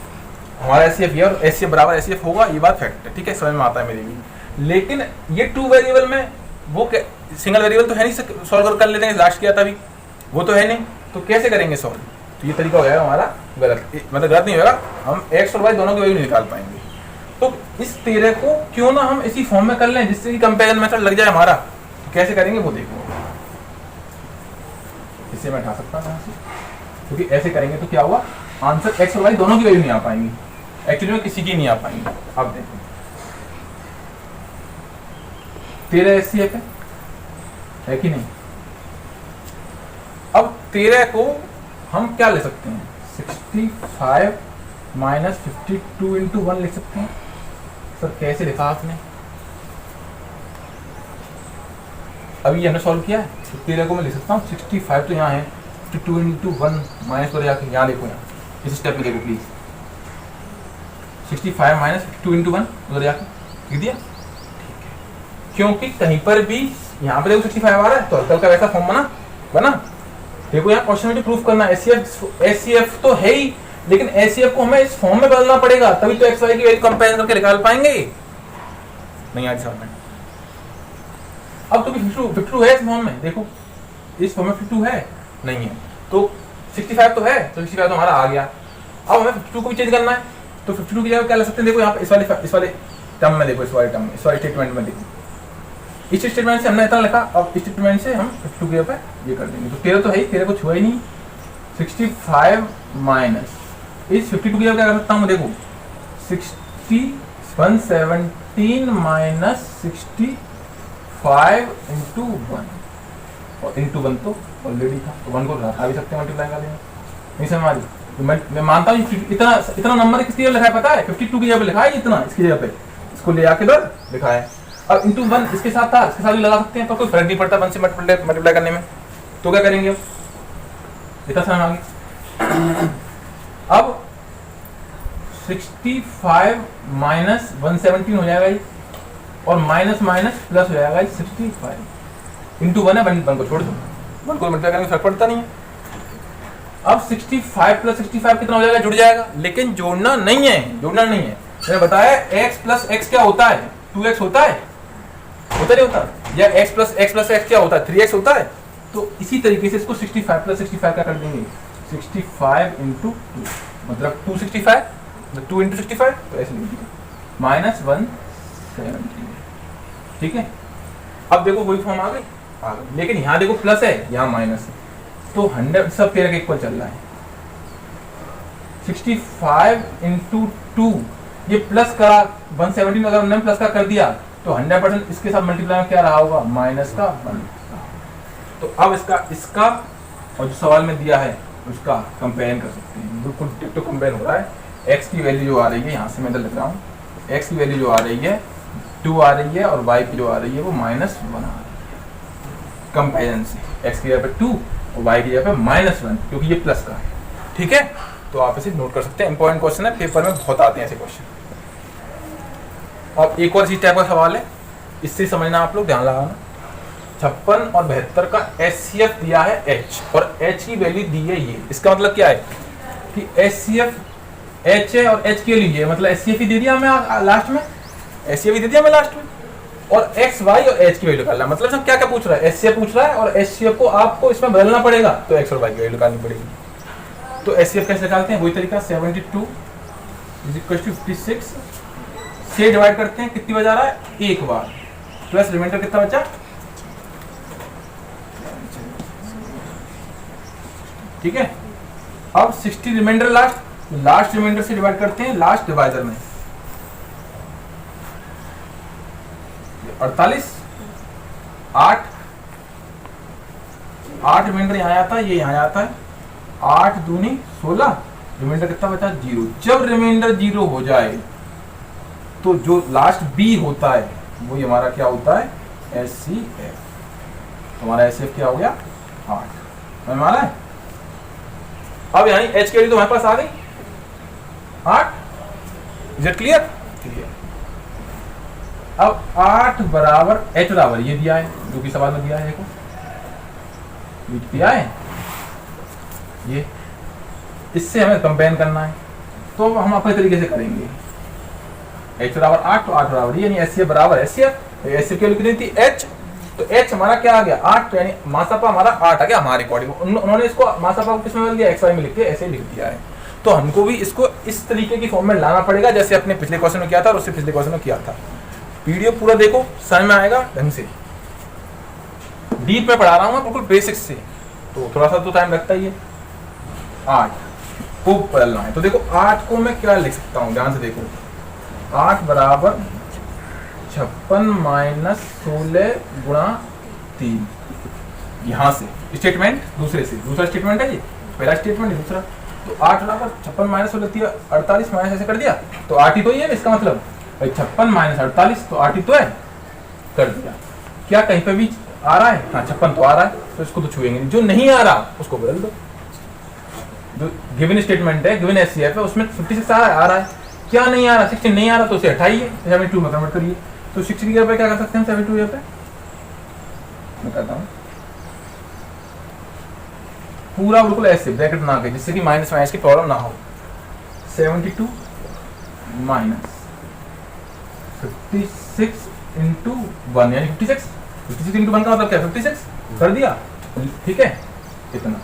हमारा HCF ये और HCF बराबर HCF होगा, ये बात फैक्ट है, ठीक है, समझ में आता है मेरी भी। लेकिन ये 2 वेरिएबल में वो सिंगल वेरिएबल तो है नहीं, सॉल्व कर लेते हैं, लास्ट किया था अभी, वो तो है नहीं, तो कैसे करेंगे सॉल्व। तो ये तरीका हो जाएगा हमारा गलत, मतलब गलत नहीं होगा, हम x और y दोनों की वैल्यू नहीं निकाल पाएंगे। तो इस 13 को क्यों ना हम इसी फॉर्म में कर लें जिससे कि कंपैरिजन मेथड लग जाए हमारा। तो कैसे करेंगे वो देखो, इससे मैं उठा सकता हूं यहाँ से, क्योंकि ऐसे करेंगे तो क्या हुआ, आंसर x और y दोनों की वैल्यू नहीं आ पाएंगी, एक्चुअली में किसी की नहीं आ पाएंगी। अब देखो 13 HCF है कि नहीं। अब 13 को हम क्या ले सकते हैं, 65 माइनस 52 इंटू 1 लिख सकते हैं। सर कैसे लिखा आपने, अभी हमने सॉल्व किया है, तो 13 को मैं लिख सकता हूँ 65 तो यहाँ है, 52 इंटू 1 माइनस पर जाके यहाँ देखो, यहाँ इस स्टेप में देखो प्लीज, 65 माइनस 52 इंटू 1 उधर जाके लिख दिया, ठीक है। क्योंकि कहीं पर भी यहाँ पे देखो 65 आ रहा है, तो हल्का का वैसा फॉर्म बना, देखो यहाँ क्वेश्चन में जो प्रूफ करना है एचसीएफ तो है ही, लेकिन एचसीएफ को हमें इस फॉर्म में बदलना पड़ेगा, तभी तो एक्स वाई की वैल्यू कंपेयर करके निकाल पाएंगे। नहीं आज समझ में। अब तो 52 है इस फॉर्म में, देखो इस फॉर्म में 52 है नहीं है, तो 65 तो है, तो 65 तो हमारा आ गया। अब हमें 52 को भी चेंज करना है, तो 52 की जगह क्या ले सकते हैं, देखो यहाँ पे इस वाले टर्म में देखो, इस वाले टर्म में, इस वाले स्टेटमेंट में देखो, इस स्टेटमेंट से हमने इतना लिखा, अब इस स्टेटमेंट से हम 52 के पे ये कर देंगे, तो 13 तो है ही, 13 को छुआ ही नहीं। 65 माइनस इस 52 की जगह क्या कर सकता हूँ, देखो 117 माइनस 65 इंटू 1, और इंटू 1 तो ऑलरेडी था, तो 1 को हटा भी सकते हैं मल्टीप्लाई कर लेंगे। नहीं समझ आ रही? मैं मानता हूँ इतना नंबर किस जगह लिखा है पता है, 52 की जगह पे लिखा है, इतना इसकी जगह पे इसको ले आके इधर लिखा है। अब इंटू 1 इसके साथ था, इसके साथ भी लगा सकते हैं, तो कोई फर्क नहीं पड़ता 1 से मल्टीप्लाई करने में। तो क्या करेंगे, इतना समझ आगे। अब 65 माइनस 117 हो जाएगा ये, और माइनस माइनस प्लस हो जाएगा 65 इंटू 1 है, 1 को छोड़ दो, 1 को मल्टीप्लाई करने में फर्क पड़ता नहीं है। अब 65 प्लस 65 कितना हो जाएगा, जुड़ जाएगा, लेकिन जोड़ना नहीं है, मैंने बताया x प्लस x क्या होता है, 2x होता है, होता नहीं होता, या x प्लस x क्या होता है, 3x होता है। तो इसी तरीके से इसको 65 प्लस 65 का कर देंगे, 65 इंटू 2 मतलब 265, 2 इंटू 65, तो ऐसे लिख दिया, माइनस 117। ठीक है, अब देखो वही फॉर्म आ गई, लेकिन यहाँ देखो प्लस है, यहाँ माइनस है, तो 100 सब 13 के इक्वल चल रहा है। 65 इंटू 2, ये प्लस का 117 अगर हमने प्लस का कर दिया, तो 100% इसके साथ मल्टीप्लाई में क्या रहा होगा, माइनस का 1। तो अब इसका और जो सवाल में दिया है उसका कंपेयर कर सकते हैं, बिल्कुल डिक्टो कंपेयर हो रहा है। x की वैल्यू जो आ रही है, यहाँ से मैं इधर लिख रहा हूँ, x की वैल्यू जो आ रही है 2 आ रही है, और y की जो आ रही है वो -1 आ रही है। कंपेरिजन से x की जगह पे 2 और y की जगह पे -1, क्योंकि ये प्लस का है। ठीक है, तो आप इसे नोट कर सकते हैं, इंपॉर्टेंट क्वेश्चन है, पेपर में बहुत आते हैं ऐसे क्वेश्चन। और एक और इसी टाइप का सवाल है, इससे समझना आप लोग, ध्यान लगाना। 56 और 72 का HCF दिया है h, और h की वैल्यू दी है ये, इसका मतलब क्या है कि HCF h है और h की वैल्यू ये, मतलब HCF ही दे दिया हमें लास्ट में, HCF ही दे दिया हमें लास्ट में, और x y और h की वैल्यू निकालना। मतलब सब क्या क्या पूछ रहा है, HCF पूछ रहा है, और HCF को आपको इसमें बदलना पड़ेगा, तो x और y की वैल्यू निकालनी पड़ेगी। तो HCF कैसे निकालते हैं, वही तरीका, 72 = 56 से डिवाइड करते हैं, कितनी बार जा रहा है, एक बार, प्लस रिमाइंडर कितना बचा, ठीक है। अब 60 रिमाइंडर लास्ट रिमाइंडर से डिवाइड करते हैं, लास्ट डिवाइडर में 48, 8 रिमाइंडर यहाँ आता है, ये यहाँ आता है, 8 दूनी 16, रिमाइंडर कितना बचा, 0। जब रिमाइंडर 0 हो जाए तो जो लास्ट b होता है वो हमारा क्या होता है, HCF। तो हमारा HCF क्या हो गया, 8 हमारा है। अब यानी h की वैल्यू तो हमारे पास आ गई 8, इज इट क्लियर। अब 8 बराबर h बराबर ये दिया है, जो कि सवाल में दिया है, देखो दिया है ये, इससे हमें कंपेयर करना है, तो हम अपने तरीके से करेंगे। h बराबर 8, तो 8 बराबर यानी HCF बराबर HCF की वैल्यू कितनी थी, h, तो h हमारा क्या आ गया, 8, यानी मासापा हमारा 8 आ गया हमारे अकॉर्डिंग। उन्होंने इसको मासापा को किसमें बदल दिया, xy में लिख के ऐसे लिख दिया है। तो हमको भी इसको इस तरीके की फॉर्म में लाना पड़ेगा, जैसे अपने पिछले क्वेश्चन में किया था और उससे पिछले क्वेश्चन में किया था। वीडियो पूरा देखो, समझ में आएगा ढंग से। डीप में पढ़ा रहा हूँ बिल्कुल बेसिक्स से, तो थोड़ा सा तो टाइम लगता ही है। 8 को बदलना है, तो देखो 8 को मैं क्या लिख सकता हूँ, ध्यान से देखो, 8 बराबर 56 माइनस 16 गुणा 3, यहाँ से स्टेटमेंट दूसरा स्टेटमेंट है, ये पहला स्टेटमेंट है, दूसरा। तो 8 बराबर 56 माइनस 16 48 माइनस ऐसे कर दिया, तो 8 ही तो ही है, इसका मतलब भाई 56 माइनस 48, तो 8 ही तो है, कर दिया। क्या कहीं पे भी आ रहा है, हाँ 56 तो आ रहा है, तो इसको तो छुएंगे नहीं, जो नहीं आ रहा उसको बदल दो। जो गिवन स्टेटमेंट है, गिवन HCF है, उसमें 56 आ रहा है, क्या नहीं आ रहा, 16 नहीं आ रहा, तो उसे हटाइए, 72 में कन्वर्ट करिए। तो 60 की जगह पे क्या कर सकते हैं, 72 की जगह पे मैं कहता हूँ पूरा बिल्कुल ऐसे ब्रैकेट बना के, जिससे कि माइनस माइनस की प्रॉब्लम ना हो। 72 माइनस 56 इंटू 1 यानी 56। 56 इंटू 1 का मतलब क्या, 56 कर दिया, ठीक है। इतना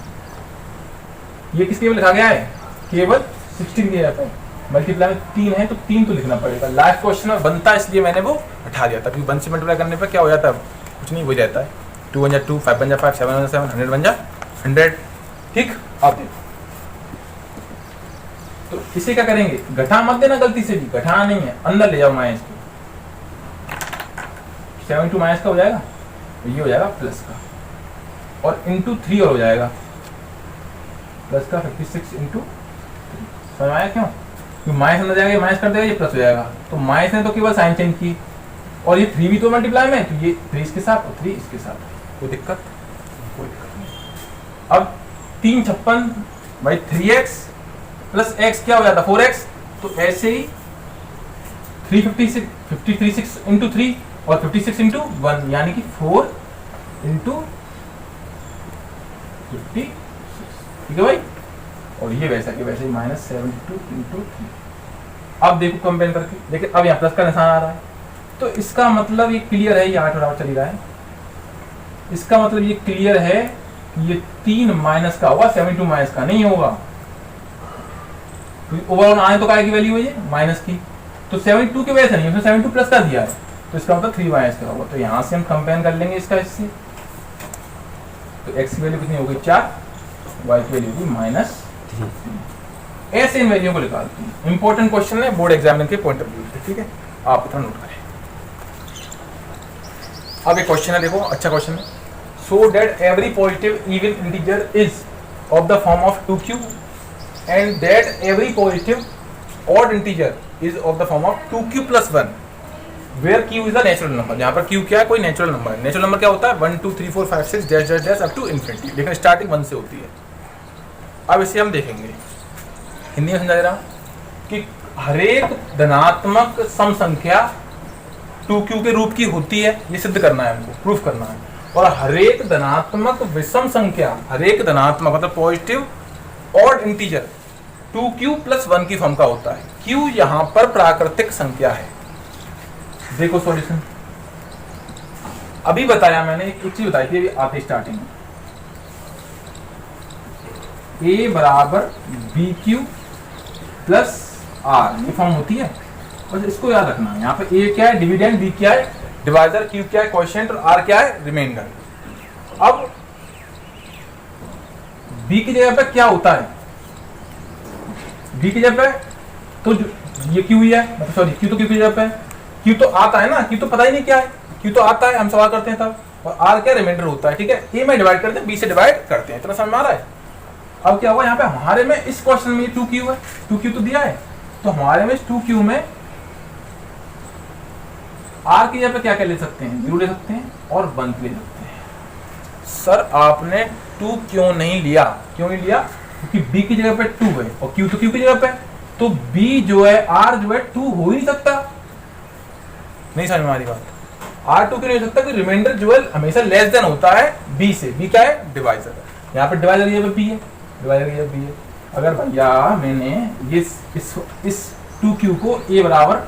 ये किसके लिए लिखा गया है, केवल 16 के जगह पे मल्टीप्लाई में 3 है तो 3 तो लिखना पड़ेगा। लास्ट क्वेश्चन में बनता है, इसलिए मैंने वो हटा दिया था, क्योंकि 1 से मल्टीप्लाई करने पर क्या हो जाता है, कुछ नहीं, वही रहता है। 2 1 जा 2, 5 1 जा 5, 7 1 जा 7, 100 1 जा 100। ठीक, अब देखो तो इसे क्या करेंगे, घटा मत देना गलती से भी, घटाना नहीं है, अंदर ले जाओ माइनस को। 72 माइनस का हो जाएगा, तो ये हो जाएगा प्लस का, और इंटू 3 और हो जाएगा प्लस का 56 इंटू 3। समझ आया क्यों, क्योंकि माइनस अंदर जाएगा, माइनस कर देगा, ये प्लस हो जाएगा। तो माइनस ने तो केवल साइन चेंज की, और ये 3 भी तो मल्टीप्लाई में, तो ये 3 इसके साथ और 3 इसके साथ, कोई दिक्कत नहीं। अब 3 56 भाई 3x प्लस x क्या हो जाता है 4x, तो ऐसे ही 356 इंटू 3 और 56 इंटू 1 यानी कि 4 इंटू 56, ठीक है भाई। और ये वैसा कि वैसे ही माइनस 72 इंटू 3। अब देखो कंपेयर करके, लेकिन अब यहाँ प्लस का निशान आ रहा है, तो इसका मतलब ये क्लियर है, ये 8 बराबर चली रहा है, इसका मतलब ये क्लियर है कि ये 3 माइनस का होगा, 72 माइनस का नहीं होगा। ओवरऑल आने तो क्या की वैल्यू है माइनस की, तो 72 की वजह से नहीं, उसने 72 प्लस का दिया है, तो इसका मतलब 3 माइनस का होगा। तो यहाँ से हम कंपेयर कर लेंगे इसका इससे, तो x की वैल्यू कितनी होगी 4, y की वैल्यू होगी -3। ऐसे इन वैल्यू को निकालते हैं। इंपॉर्टेंट क्वेश्चन है बोर्ड एग्जामिनर के पॉइंट ऑफ व्यू से, ठीक है, आप इतना नोट करें। अब एक क्वेश्चन है, देखो अच्छा क्वेश्चन है। So that every positive even integer is of the form of 2q and that every positive odd integer is of the form of 2q plus 1 where q is the natural number। यहाँ पर q क्या है, कोई नेचुरल नंबर है। नेचुरल नंबर क्या होता है 1 2 3 4 5 6 dash dash dash up to infinity, लेकिन स्टार्टिंग 1 से होती है। अब इसे हम देखेंगे, हिंदी में समझा दे रहा हूँ कि हरेक धनात्मक सम संख्या 2q के रूप की होती है, ये सिद्ध करना है हमको, प्रूफ करना है। और हरेक धनात्मक विषम संख्या, हरेक धनात्मक मतलब positive odd integer 2q plus 1 की फॉर्म का होता है। q यहां पर प्राकृतिक संख्या है। देखो सॉल्यूशन, अभी बताया मैंने, एक चीज बताई थी अभी आते स्टार्टिंग में, a बराबर bq प्लस r, ये फॉर्म होती है। बस इसको याद रखना है, यहाँ पे a क्या है डिविडेंड, b क्या है डिवाइजर, q क्या है क्वोशिएंट और r क्या है रिमाइंडर। अब b की जगह पे क्या होता है, b की जगह पे तो ये q ही है, मतलब सॉरी q तो q की जगह पे, q तो आता है ना, q तो पता ही नहीं क्या है, q तो आता है, हम सवाल करते हैं तब, और r क्या रिमाइंडर होता है, ठीक है। a में डिवाइड करते हैं, b से डिवाइड करते हैं, इतना समझ में आ रहा है। अब क्या हुआ यहाँ पे हमारे में, इस क्वेश्चन में 2q है, 2q तो दिया है, तो हमारे में 2q में r की जगह पे क्या क्या ले सकते हैं, 0 ले सकते हैं और 1 ले सकते हैं। सर आपने 2 क्यों नहीं लिया, क्यों नहीं लिया, क्योंकि b की जगह पे 2 है और q तो q की जगह पे, तो b जो है r जो है 2 हो ही नहीं सकता। नहीं समझ में आ रही बात, r 2 क्यों नहीं हो सकता, क्योंकि रिमाइंडर जो है हमेशा लेस देन होता है b से, b क्या है डिवाइजर, यहाँ पे डिवाइजर की जगह पे b है, डिवाइजर की जगह b है। अगर भैया मैंने इस 2q को a बराबर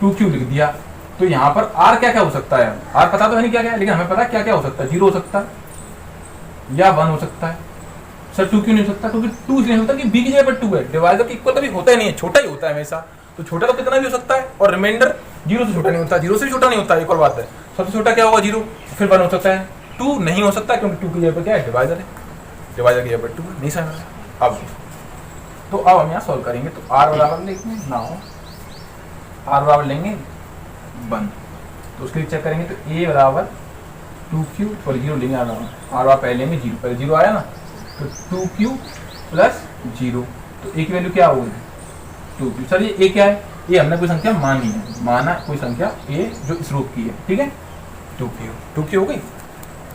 2q लिख दिया, तो यहाँ पर r क्या क्या हो सकता है, r पता तो है नहीं क्या क्या है, लेकिन हमें पता है क्या क्या हो सकता है, 0 हो सकता है या 1 हो सकता है। सर 2 क्यों नहीं हो सकता, क्योंकि 2 इसलिए होता है कि b की जगह पर 2 है, डिवाइजर के इक्वल कभी होता ही नहीं है, छोटा ही होता है हमेशा, तो छोटा तो कितना भी हो सकता है, और रिमाइंडर 0 से छोटा नहीं होता, 0 से छोटा नहीं होता, एक और बात है, सबसे छोटा क्या होगा 0, फिर 1 हो सकता है, 2 नहीं हो सकता, क्योंकि 2 की जगह पर क्या है डिवाइजर है, डिवाइजर की जगह पर 2 है। नहीं समझ रहा अब, तो अब हम यहाँ सॉल्व करेंगे, तो r बराबर लेंगे ना हो, r बराबर लेंगे 1, तो उसके लिए चेक करेंगे, तो a बराबर 2q और 0 लेंगे, r बराबर पहले लेंगे 0, पहले 0 आया ना, तो 2q प्लस 0, तो a की वैल्यू क्या होगी 2q। सर ये a क्या है, ये हमने कोई संख्या मानी है, माना कोई संख्या a जो इस रूप की है, ठीक है, 2q हो गई,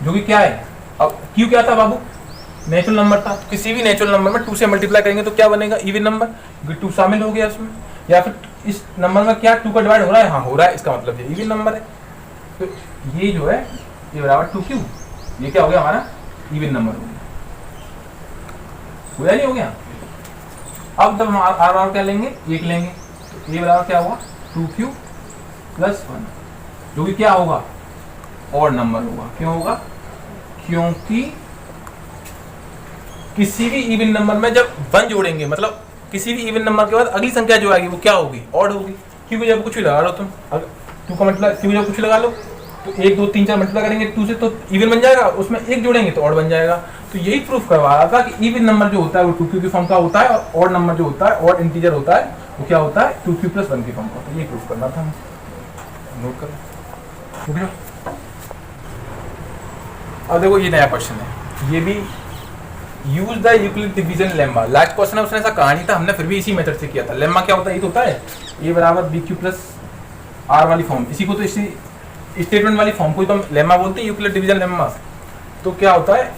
जो कि क्या है, अब q क्या था बाबू, नेचुरल नंबर था, तो किसी भी नेचुरल नंबर में 2 से मल्टीप्लाई करेंगे तो क्या बनेगा इवन नंबर, 2 शामिल हो गया इसमें, या फिर इस नंबर में क्या 2 का डिवाइड हो रहा है, हाँ हो रहा है, इसका मतलब ये इवन नंबर है, तो ये जो है ये बराबर 2q, ये क्या हो गया हमारा इवन नंबर हो गया। पूरा नहीं हो गया। अब जब हम आर बराबर क्या लेंगे, 1 लेंगे, तो ए बराबर क्या होगा 2q + 1, जो कि क्या होगा और नंबर होगा। क्यों होगा, क्योंकि किसी भी इवन नंबर में जब 1 जोड़ेंगे, मतलब किसी भी इवन नंबर के बाद अगली संख्या जो आएगी वो क्या होगी, ऑड होगी। क्योंकि जब कुछ भी लगा लो तुम, अगर 2 का मतलब क्योंकि जब कुछ लगा लो तो 1 2 3 4 मल्टीप्लाई करेंगे 2 से तो इवन बन जाएगा, उसमें 1 जोड़ेंगे तो ऑड बन जाएगा। तो यही प्रूफ करवा रहा था कि इवन नंबर जो होता है वो 2q की फॉर्म का होता है, और ऑड नंबर जो होता है, ऑड इंटीजर होता है, वो क्या होता है 2q + 1 की फॉर्म का। तो ये प्रूफ करना था, नोट करो। अब देखो ये नया क्वेश्चन है, ये भी use the Euclid division lemma. Last question है उसने ऐसा कहा नहीं था, हमने फिर भी इसी मेथड से किया था। लेम्मा क्या होता है, ये तो होता है a बराबर bq + r वाली फॉर्म, इसी को तो इसी स्टेटमेंट वाली फॉर्म को तो हम लेम्मा बोलते हैं, यूक्लिड डिवीजन लेम्मा। तो क्या होता है,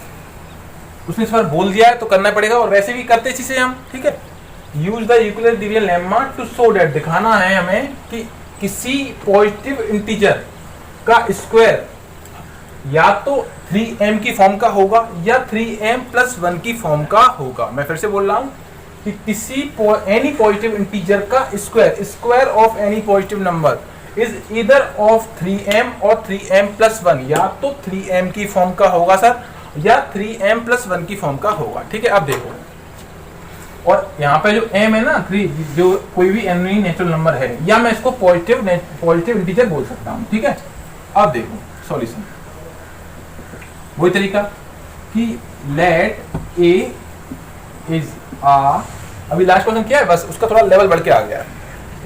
उसने इस बार बोल दिया है तो करना पड़ेगा, और वैसे भी करते इसी से हम, ठीक है। Use the Euclid division lemma to show that, दिखाना है हमें कि किसी पॉजिटिव इंटीजर का स्क्वायर या तो 3m की फॉर्म का होगा या 3m + 1 की फॉर्म का होगा। मैं फिर से बोल रहा हूं कि किसी एनी पॉजिटिव इंटीजर का square of any positive number is either of 3m और 3m + 1, या तो 3m की फॉर्म का होगा सर, या 3m + 1 की फॉर्म का होगा, ठीक है। अब देखो, और यहाँ पे जो m है ना 3, जो कोई भी एनी नेचुरल नंबर है, या मैं इसको पॉजिटिव इंटीजर बोल सकता हूँ, ठीक है। अब देखो सॉल्यूशन, वही तरीका कि लेट a इज a, अभी लास्ट क्वेश्चन क्या है, बस उसका थोड़ा लेवल बढ़ के आ गया है।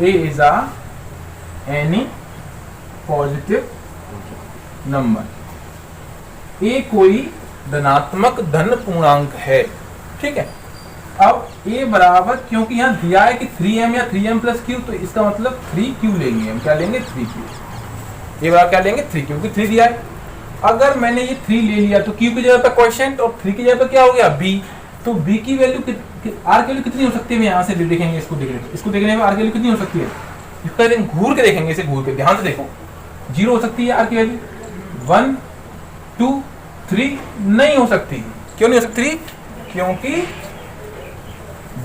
a is a any positive number, a कोई धनात्मक धन पूर्णांक है, ठीक है। अब a बराबर, क्योंकि यहाँ दिया है कि 3m या 3m + q, तो इसका मतलब 3q लेंगे हम, क्या लेंगे 3q। a बराबर क्या लेंगे 3, क्योंकि 3 दिया है। अगर मैंने ये 3 ले लिया तो q की जगह पे क्वोशिएंट और 3 की जगह पे क्या हो गया b, तो b की वैल्यू r की वैल्यू कितनी हो सकती है, मैं यहाँ से देखेंगे, इसको देखने में r की वैल्यू कितनी हो सकती है, इसका घूर के देखेंगे, इसे घूर के ध्यान से देखो, 0 हो सकती है r की वैल्यू, 1 2 3 नहीं हो सकती। क्यों नहीं हो सकती, क्योंकि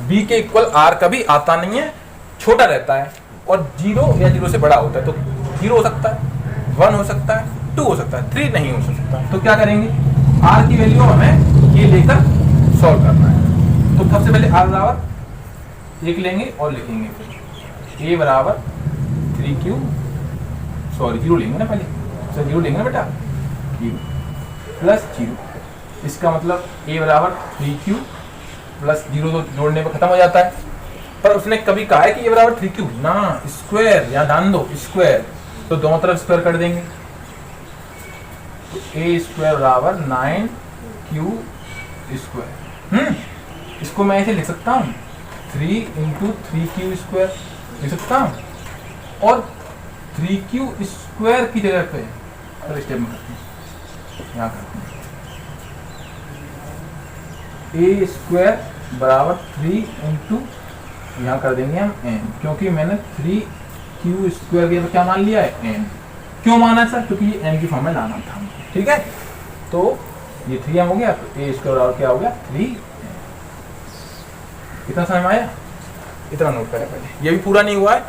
b के इक्वल r कभी आता नहीं है, छोटा रहता है, और 0 या 0 से बड़ा होता है। तो 0 हो सकता है, 1 हो सकता है, 2 हो सकता है, 3 नहीं हो सकता। तो क्या करेंगे, r की वैल्यू हमें ये लेकर सॉल्व करना है। तो सबसे पहले r बराबर 1 लेंगे और लिखेंगे, फिर a बराबर 3q, सॉरी 0 लेंगे ना पहले, तो 0 लेंगे ना बेटा, 0 + 0, इसका मतलब a बराबर 3q + 0 तो जोड़ने पर खत्म हो जाता है। पर उसने कभी कहा है कि a बराबर 3q ना, स्क्वायर, यहाँ ध्यान दो स्क्वायर, तो दोनों तरफ स्क्वायर कर देंगे, तो a² बराबर 9q²। इसको मैं ऐसे लिख सकता हूँ 3 × 3q² लिख सकता हूँ, और 3q² की जगह पे स्टेप में करते हैं, यहाँ करते हैं a² बराबर 3 × यहाँ कर देंगे हम n, क्योंकि मैंने 3q² के क्या मान लिया है n। क्यों माना सर, क्योंकि ये n की फॉर्म में लाना था, ठीक है। तो ये 3m हो गया, तो a² बराबर क्या हो गया 3। इतना समझ में आया, इतना नोट करें पहले, ये भी पूरा नहीं हुआ है,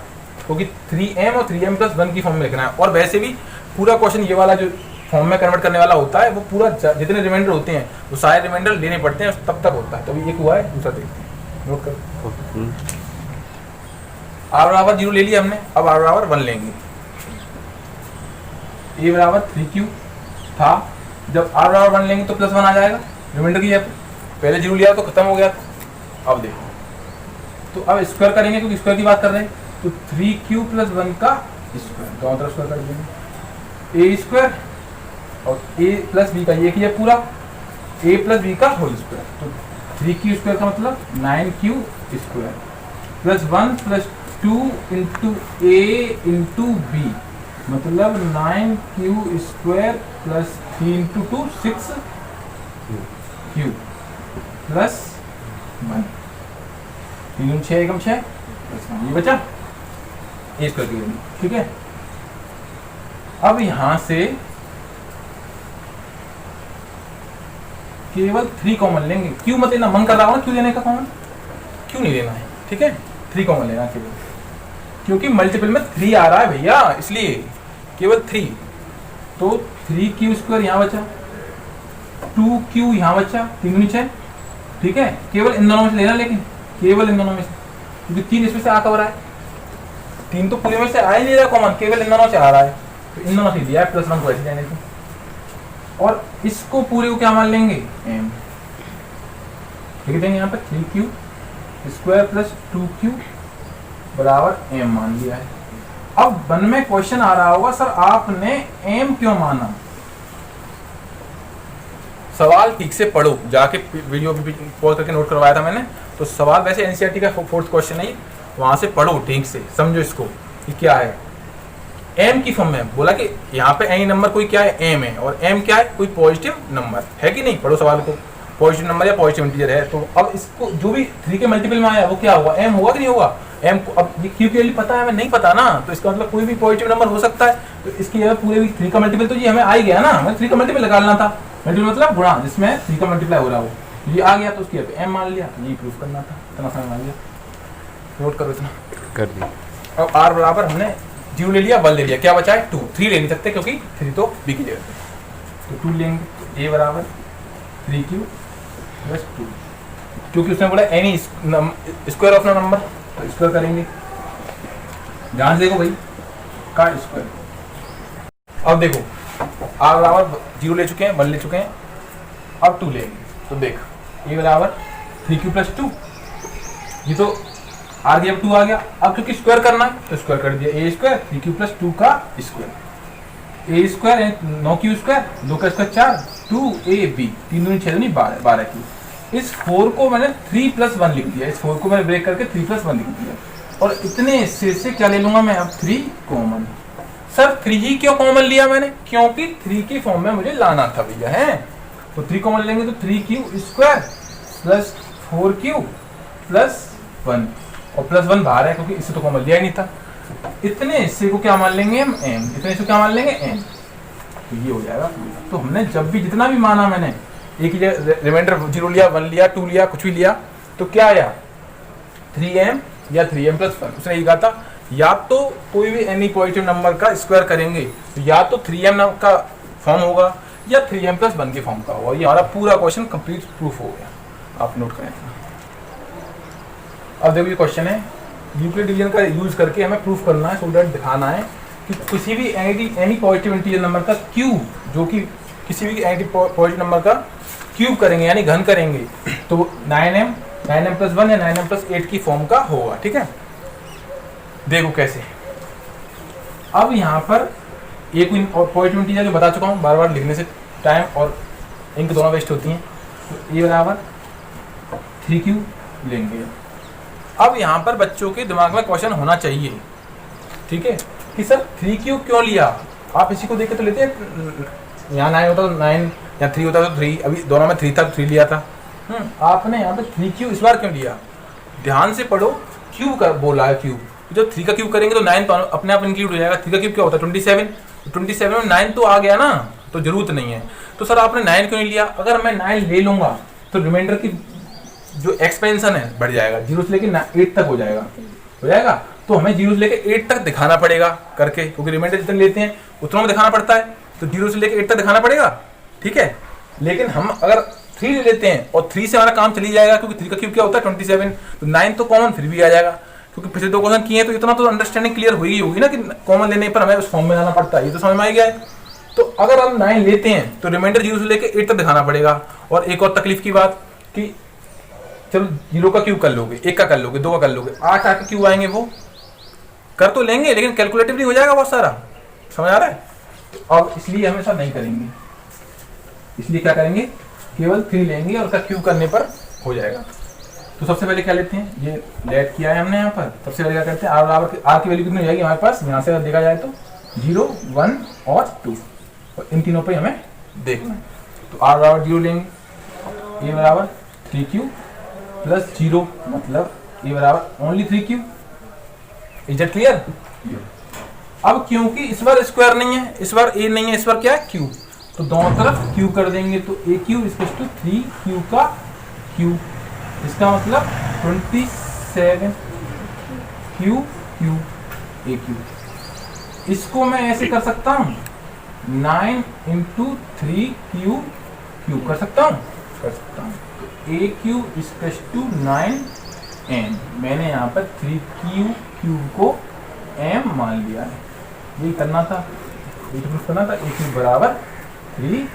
क्योंकि 3m और 3m + 1 की फॉर्म में लिखना है। और वैसे भी पूरा क्वेश्चन ये वाला जो फॉर्म में कन्वर्ट करने वाला होता है, वो पूरा जितने रिमाइंडर होते हैं वो सारे रिमाइंडर लेने पड़ते हैं, तब तक होता है। तो एक हुआ है, दूसरा देखते हैं, नोट कर। r बराबर 0 ले लिया हमने, अब r बराबर 1 लेंगे। a बराबर 3q था, जब r बराबर 1 लेंगे तो +1 आ जाएगा रिमाइंडर की जगह पे, पहले 0 लिया तो खत्म हो गया था। अब देखो, तो अब स्क्वायर करेंगे, क्योंकि स्क्वायर की बात कर रहे हैं, तो 3q + 1 का स्क्वायर, दोनों तरफ स्क्वायर कर देंगे, a² और a + b का ये किया पूरा, a + b का होल स्क्वायर, तो 3q² का मतलब 9q² + 1 + 2 × a × b, मतलब 9q² + 3 × 2 6q + 1, 3 6 एकम 6 ये बचा a² की वैल्यू, ठीक है। अब यहां से केवल 3 कॉमन लेंगे। क्यों मत लेना, मन कर रहा हो ना क्यों लेने का कॉमन, क्यों नहीं लेना है, ठीक है 3 कॉमन लेना केवल, क्योंकि मल्टीपल में 3 आ रहा है भैया, इसलिए केवल 3। तो 3q² यहाँ बचा, 2q यहाँ बचा, 3 नीचे, ठीक है। केवल इन दोनों में से लेना, लेकिन केवल इन दोनों में से, क्योंकि 3 इसमें से आ कब रहा है, 3 तो पूरे में से आ ही नहीं रहा कॉमन, केवल इन दोनों से आ रहा है, तो इन दोनों से दिया है, +1 को ऐसे जाने को, और इसको पूरे को क्या मान लेंगे m, लिख देंगे यहाँ पर 3q² + 2q बराबर m मान लिया है। अब वन में क्वेश्चन आ रहा होगा सर आपने m क्यों माना, सवाल ठीक से पढ़ो, जाके वीडियो भी पॉज करके नोट करवाया था मैंने, तो सवाल वैसे एनसीईआरटी का 4th क्वेश्चन है, वहां से पढ़ो ठीक से, समझो इसको कि क्या है। m की फॉर्म में बोला कि यहाँ पे एनी नंबर कोई क्या है m है, और m क्या है कोई पॉजिटिव नंबर है कि नहीं, पढ़ो सवाल को, पॉजिटिव नंबर या पॉजिटिव इंटीजर है, तो अब इसको जो भी 3 के मल्टीपल में आया वो क्या होगा m होगा कि नहीं होगा, m को अब ये q के लिए पता है हमें नहीं पता ना, तो इसका मतलब कोई भी पॉजिटिव नंबर हो सकता है, तो इसकी जगह पूरे भी 3 का मल्टीपल तो ये हमें आ ही गया ना, हमें 3 का मल्टीपल निकालना था, मल्टीपल मतलब गुणा जिसमें 3 का मल्टीप्लाई हो रहा हो, ये आ गया तो उसकी m मान लिया, ये प्रूफ करना था, इतना समय मान लिया, नोट करो इतना कर दिया। अब r बराबर हमने 0 ले लिया, 1 ले लिया, क्या बचा है 2, 3 ले नहीं सकते क्योंकि 3 तो b की जगह पे, तो 2 लेंगे, तो a बराबर 3q + 2, क्योंकि उसने बोला एनी स्क्वायर ऑफ नंबर, तो स्क्वायर करेंगे, ध्यान से देखो भाई का स्क्वायर। अब देखो r बराबर 0 ले चुके हैं, 1 ले चुके हैं, अब 2 लेंगे, तो देख a बराबर 3q + 2, ये तो आ गया, 2 आ गया, अब क्योंकि स्क्वायर करना है तो स्क्वायर कर दिया, a² 3q + 2 का स्क्वायर, a² 9q², 2 का स्क्वायर 4, 2ab, 3 दूनी 6 दूनी 12q, इस 4 को मैंने 3 + 1 लिख दिया, इस 4 को मैंने ब्रेक करके 3 + 1 लिख दिया, और इतने हिस्से से क्या ले लूंगा मैं अब 3 कॉमन। सर 3 ही क्यों कॉमन लिया मैंने, क्योंकि 3 की फॉर्म में मुझे लाना था भैया, है तो 3 कॉमन लेंगे तो 3q² + 4q + 1, और +1 बाहर है क्योंकि इससे तो कॉमन लिया ही नहीं था, इतने हिस्से को क्या मान लेंगे हम m, इतने हिस्से को क्या मान लेंगे m, तो ये हो जाएगा। तो हमने जब भी जितना भी माना मैंने एक ही रिमाइंडर 0 लिया, 1 लिया, 2 लिया, कुछ भी लिया, तो क्या आया 3m या 3m + 1, उसने ये कहा था या तो कोई भी एनी पॉजिटिव नंबर का स्क्वायर करेंगे तो या तो 3m का फॉर्म होगा या 3m + 1 के फॉर्म का होगा, ये हमारा पूरा क्वेश्चन कंप्लीट प्रूफ हो गया, आप नोट करें। अब देखो ये क्वेश्चन है, यूक्लिड डिवीजन का यूज करके हमें प्रूफ करना है, सो दैट दिखाना है कि किसी भी एनी पॉजिटिव इंटीजर नंबर का क्यूब, जो कि किसी भी एनी पॉजिटिव नंबर का क्यूब करेंगे यानी घन करेंगे, तो 9m + 1 या 9m + 8 की फॉर्म का होगा, ठीक है। देखो कैसे, अब यहाँ पर एक पॉजिटिव इंटीजर जो बता चुका हूँ, बार बार लिखने से टाइम और इंक दोनों वेस्ट होती हैं, तो a बराबर 3q लेंगे। अब यहाँ पर बच्चों के दिमाग में क्वेश्चन होना चाहिए, ठीक है, कि सर 3q क्यों लिया, आप इसी को देख के तो लेते हैं, यहाँ 9 होता तो 9 या 3 होता तो 3, अभी दोनों में 3 था तो 3 लिया था, आपने यहाँ पे 3q इस बार क्यों लिया, ध्यान से पढ़ो, क्यूब का बोला है, क्यूब जो 3 का क्यूब करेंगे तो 9 तो अपने आप इंक्लूड हो जाएगा, 3 का क्यूब क्या होता है 27, तो 27 में 9 तो आ गया ना, तो जरूरत नहीं है, तो सर आपने 9 क्यों नहीं लिया, अगर मैं 9 ले लूंगा तो रिमाइंडर की जो एक्सपेंशन है बढ़ जाएगा, 0 से लेके 8 तक हो जाएगा, तो हमें 0 से लेके 8 तक दिखाना पड़ेगा करके, क्योंकि रिमाइंडर जितने लेते हैं उतना में दिखाना पड़ता है, तो 0 से लेके 8 तक दिखाना पड़ेगा, ठीक है। लेकिन हम अगर 3 ले लेते हैं और 3 से हमारा काम चली जाएगा, क्योंकि 3 का क्यूब क्या होता है 27, तो 9 तो कॉमन फिर भी आ जाएगा, क्योंकि पिछले 2 क्वेश्चन किए हैं, तो इतना तो अंडरस्टैंडिंग क्लियर हुई होगी ना कि कॉमन लेने पर हमें उस फॉर्म में लाना पड़ता है, ये तो समझ में आ गया है। तो अगर हम 9 लेते हैं तो रिमाइंडर 0 से लेके 8 तक दिखाना पड़ेगा, और एक और तकलीफ की बात कि चलो 0 का क्यूब कर लोगे, 1 का कर लोगे, 2 का कर लोगे, 8 के क्यूब आएंगे, वो कर तो लेंगे लेकिन कैलकुलेटिवली हो जाएगा बहुत सारा, समझ आ रहा है। तो अब इसलिए हम ऐसा नहीं करेंगे, इसलिए क्या करेंगे, केवल 3 लेंगे और उसका क्यूब करने पर हो जाएगा। तो सबसे पहले क्या लेते हैं, ये लेट किया है हमने यहाँ पर, सबसे पहले क्या करते हैं, आर की वैल्यू कितनी हो जाएगी हमारे पास, यहाँ से देखा जाए तो 0, 1 और 2, और इन तीनों पर हमें देखना है। तो आर बराबर 0 लेंगे, ए बराबर 3q + 0, मतलब ए बराबर only 3q, is it clear. अब क्योंकि इस बार स्क्वायर नहीं है, इस बार ए नहीं है, इस बार क्या है क्यूब, तो दोनों तरफ क्यू कर देंगे, तो ए क्यू इक्वल टू 3q का क्यू, इसका मतलब 27 क्यू क्यू ए क्यू। इसको मैं ऐसे कर सकता हूँ 9 इंटू 3q क्यू कर सकता हूँ, तो ए क्यू इक्वल टू 9m, मैंने यहाँ पर 3q क्यू को m मान लिया है, यही करना था, ये प्रूफ करना था। ए क्यू बराबर 3m,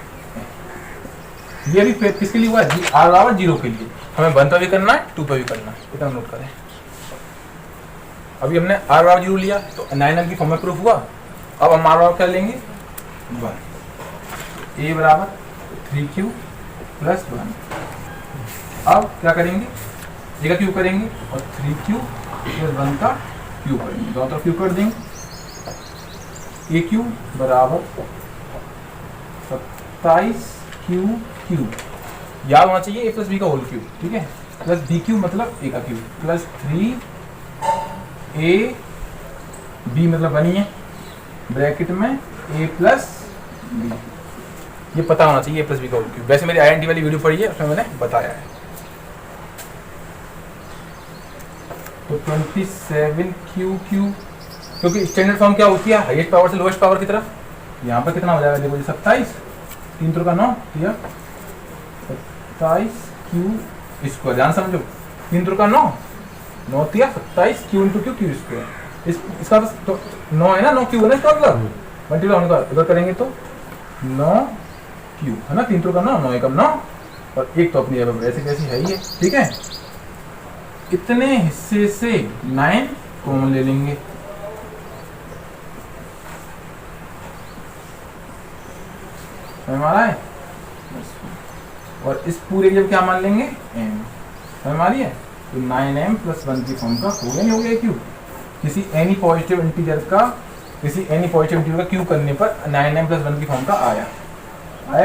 ये भी किसके लिए हुआ है, r बराबर 0 के लिए। हमें 1 पर भी करना है, 2 पर भी करना है, इतना नोट करें। अभी हमने r बराबर 0 लिया तो 9m की फॉर्म में प्रूफ हुआ। अब हम r बराबर क्या लेंगे 1, a बराबर 3q प्लस 1। अब क्या करेंगे, a का क्यू करेंगे और 3q प्लस 1 का क्यू करेंगे, दोनों तरफ क्यू कर देंगे। ए क्यू बराबर 27q क्यू, याद होना चाहिए a प्लस बी का होल क्यू, ठीक है, प्लस बी क्यू मतलब a का क्यू, प्लस 3a b मतलब बनी है ब्रैकेट में a प्लस बी, ये पता होना चाहिए a प्लस बी का होल क्यू। वैसे मेरी आईडेंटिटी वाली वीडियो पढ़ी है, उसमें मैंने बताया है। तो 27q क्यू, क्योंकि स्टैंडर्ड फॉर्म क्या होती है, हाईएस्ट पावर से लोएस्ट पावर की तरफ। यहाँ पर कितना हो जाएगा, देखो 27, 3 3 का 9, 27q स्क्वायर, ध्यान समझो, 3 3 का 9, 9 तिया 27q into Q Q square. इसका बस तो 9 है ना, 9 क्यू है ना, इसका मतलब मल्टीप्लाई होने का इधर करेंगे तो 9q है ना, 3 3 का 9, 9 एकम 9, और एक तो अपनी जगह ऐसे कैसी है ही है, ठीक है। इतने हिस्से से 9 कॉमन ले लेंगे, हमारा है, और इस पूरे जब क्या मान लेंगे m, हमारी है, तो 9m प्लस 1 की फॉर्म का हो गया, नहीं हो गया क्यू। किसी एनी पॉजिटिव इंटीजर का क्यू करने पर 9m प्लस 1 की फॉर्म का आया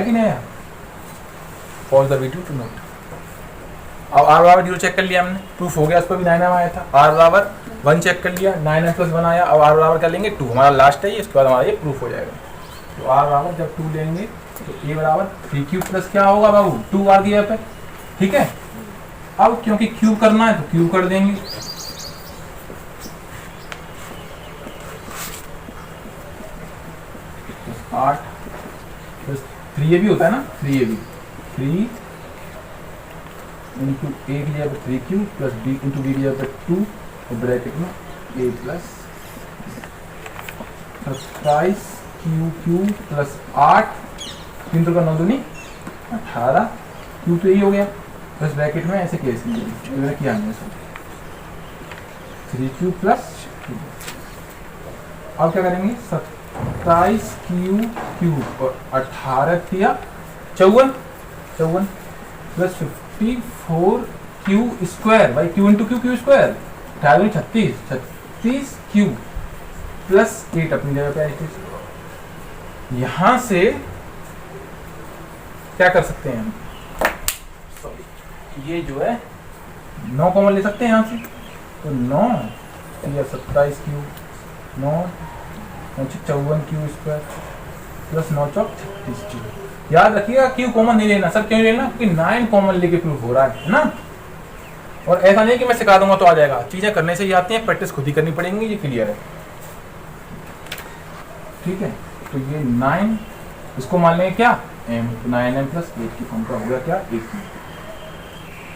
कि नहीं आया। Pause the video to note. अब r बराबर 0 चेक कर लिया हमने, प्रूफ हो गया, उस पर भी 9m आया था। r बराबर 1 चेक कर लिया, 9m प्लस 1 आया। अब r बराबर क्या लेंगे 2, हमारा लास्ट है ये, उसके बाद हमारा ये प्रूफ हो जाएगा। तो r बराबर जब 2 लेंगे तो a बराबर 3q प्लस क्या होगा बाबू, 2r दिया पे, ठीक है। अब क्योंकि क्यूब करना है तो क्यूब कर देंगे, तो 8 प्लस 3ab होता है ना, 3ab 3 इंटू ए की जगह पर 3q plus b into b की जगह पर 2, और ब्रैकेट में a प्लस 27q प्लस 8, 3 3 का 9 दूनी 18, क्यू तो यही हो गया, प्लस ब्रैकेट में ऐसे केस मैंने किया हमने सब 3q प्लस, अब क्या करेंगे 27q क्यूब और 18 किया 54 प्लस 54q स्क्वायर, भाई q into Q square 36 Q plus 8 अपनी जगह पे। यहां से क्या कर सकते हैं हम, ये जो है 9 कॉमन ले सकते हैं यहाँ से, तो 9 या 27q 9 54q स्क्वायर प्लस 9 चौक 36। याद रखिएगा क्यू कॉमन नहीं लेना सर, क्यों लेना, क्योंकि 9 कॉमन लेके प्रूफ हो रहा है ना। और ऐसा नहीं कि मैं सिखा दूंगा तो आ जाएगा, चीजें करने से ही आती हैं, प्रैक्टिस खुद ही करनी पड़ेंगी, ये क्लियर है, ठीक है। तो ये 9, इसको मान लेंगे क्या m, 9m प्लस 8 की फॉर्म का हो गया क्या 1,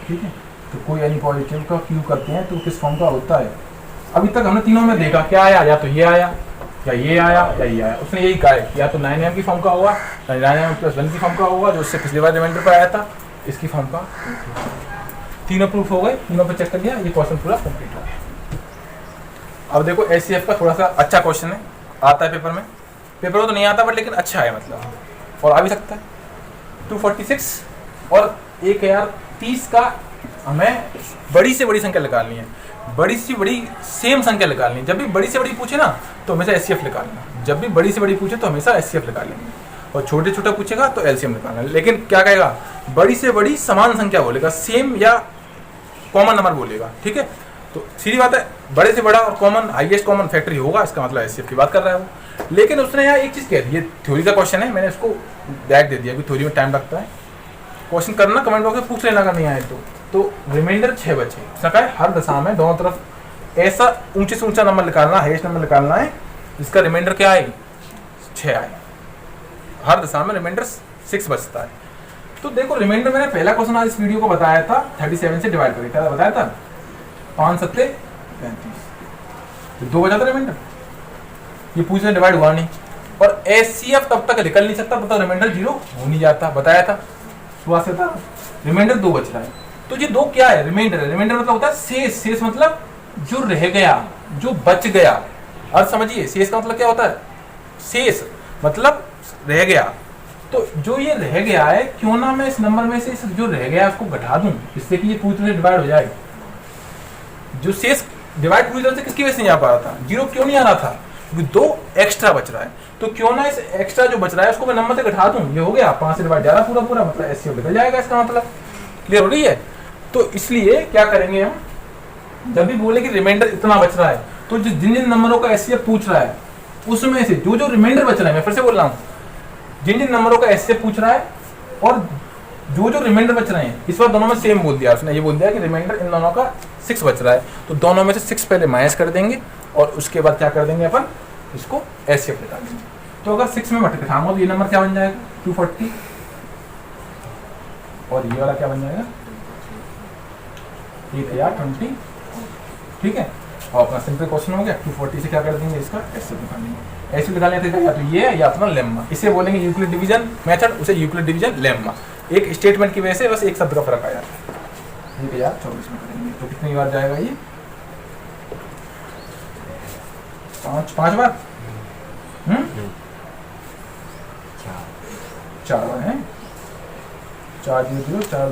ठीक है। तो कोई एनी पॉजिटिव का क्यू करते हैं तो किस फॉर्म का होता है। अभी तक हमने तीनों में देखा क्या आया, या तो ये आया या ये आया या ये आया, उसने यही कहा है या तो 9m की फॉर्म का होगा, 9m प्लस 1 की फॉर्म का होगा, जो उससे पिछली बार रिमाइंडर पर आया था, इसकी फॉर्म का। तीनों प्रूफ हो गए, तीनों पर चेक कर लिया, ये क्वेश्चन पूरा कंप्लीट हो गया। अब देखो एचसीएफ का थोड़ा सा अच्छा क्वेश्चन है, आता है पेपर में तो नहीं आता बट लेकिन अच्छा है मतलब, और आ भी सकता है। 246 और 1030 का हमें बड़ी से बड़ी संख्या निकालनी है, बड़ी से बड़ी सेम संख्या निकालनी है। जब भी बड़ी से बड़ी पूछे ना तो हमेशा एचसीएफ निकालना, जब भी बड़ी से बड़ी पूछे तो हमेशा एचसीएफ निकालेंगे, और छोटे छोटा पूछेगा तो एलसीएम निकालना। लेकिन क्या कहेगा, बड़ी से बड़ी समान संख्या बोलेगा, सेम या कॉमन नंबर बोलेगा, ठीक है। तो सीधी बात है, बड़े से बड़ा और कॉमन हाईएस्ट कॉमन फैक्टर ही होगा, इसका मतलब एचसीएफ की बात कर रहा है वो। लेकिन उसने यहाँ एक चीज़ कह दी, ये थ्योरी का क्वेश्चन है, मैंने उसको बैक दे दिया कि थ्योरी में टाइम लगता है। क्वेश्चन करना कमेंट बॉक्स में पूछ लेना अगर नहीं आए तो रिमाइंडर 6 बचे, उसने कहा है हर दशा में दोनों तरफ ऐसा ऊंचे से ऊंचा नंबर निकालना, हाईएस्ट नंबर निकालना है जिसका रिमाइंडर क्या आए, 6 आए। हर दशा में रिमाइंडर 6 बचता है। तो देखो रिमाइंडर मैंने पहला क्वेश्चन आज इस वीडियो को बताया था 37 से डिवाइड करके, क्या बताया था, 5 सत्ते 35, तो 2 बचा था रिमाइंडर। ये पूछने डिवाइड हुआ नहीं, और एचसीएफ तब तक निकल नहीं सकता तब तक रिमाइंडर 0 हो नहीं जाता, बताया था सुबह से था। रिमाइंडर 2 बच रहा है, तो ये 2 क्या है, रिमाइंडर है। रिमाइंडर मतलब होता है शेष, शेष मतलब जो रह गया, जो बच गया। और समझिए शेष का मतलब क्या होता है, शेष मतलब रह गया। तो जो ये रह गया है, क्यों ना मैं इस नंबर में से जो रह गया उसको घटा दूं, जिससे कि ये पूरी तरह से डिवाइड हो जाए। जो शेष डिवाइड पूरी तरह से किसकी वजह से नहीं आ पा रहा था, 0 क्यों नहीं आ रहा था, क्योंकि 2 एक्स्ट्रा बच रहा है। तो क्यों ना इस एक्स्ट्रा जो बच रहा है उसको मैं नंबर से घटा दूं, ये हो गया 5 से डिवाइड जा रहा पूरा पूरा, मतलब एचसीएफ निकल जाएगा, इसका मतलब क्लियर हो रही है। तो इसलिए क्या करेंगे हम, जब भी बोले कि रिमाइंडर इतना बच रहा है, तो जिन जिन नंबरों का एचसीएफ पूछ रहा है उसमें से जो जो रिमाइंडर बच रहा है, मैं फिर से बोल रहा हूँ, जिन जिन नंबरों का एचसीएफ पूछ रहा है और जो जो रिमाइंडर बच रहे हैं, इस बार दोनों में सेम बोल दिया उसने, ये बोल दिया कि रिमाइंडर इन दोनों का 6 बच रहा है, तो दोनों में से 6 पहले माइनस कर देंगे और उसके बाद क्या कर देंगे अपन, इसको एचसीएफ निकाल देंगे। तो अगर 6 में मल्टीप्लाई खाऊंगा तो ये नंबर क्या बन जाएगा 240, और ये वाला क्या बन जाएगा 1020, ठीक है। और अपना सिंपल क्वेश्चन हो गया। 240 से क्या कर देंगे, इसका एचसीएफ निकाल देंगे। एचसीएफ निकालने का या तो ये है या अपना लेम्मा, इसे बोलेंगे यूक्लिड डिवीजन मेथड, उसे यूक्लिड डिवीजन लेम्मा। एक स्टेटमेंट की वजह से बस एक शब्द का फर्क आ जाता है। 1024 में करेंगे तो कितनी बार जाएगा ये, 5 बार, 4 बार है, 4 0 4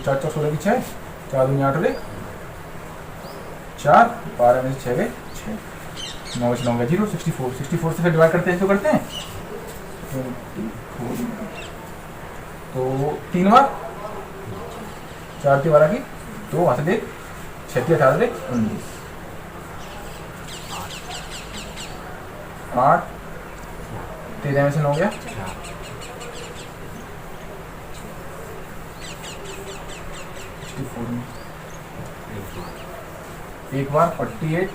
4 4 16 की 6, 4 2 8 रे 4, 12 में से 6 गए 6, 9 से 9 गए 0, 64 से फिर डिवाइड करते हैं, तो करते हैं 24, तो 3 बार, 4 की 12 की 2, वहाँ से देख 6 की 18 देख 19, 8, 13 में से 9 गया 64 में एक बार 48,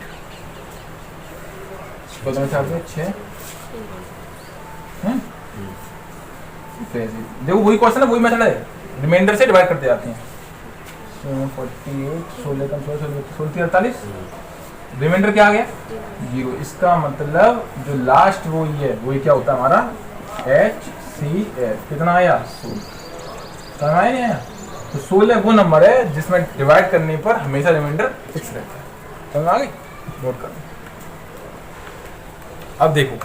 14 में 6, देखो वही क्वेश्चन है, वही मेथड है, रिमाइंडर से डिवाइड करते जाते हैं। 48 16 कम 16 48, रिमाइंडर क्या आ गया 0। इसका मतलब जो लास्ट वो ये है, वो क्या होता है हमारा HCF। कितना आया 16, समझ आया नहीं आया। तो 16 वो नंबर है जिसमें डिवाइड करने पर हमेशा रिमाइंडर 6 रहता है, समझ आ गई, नोट कर। अब देखो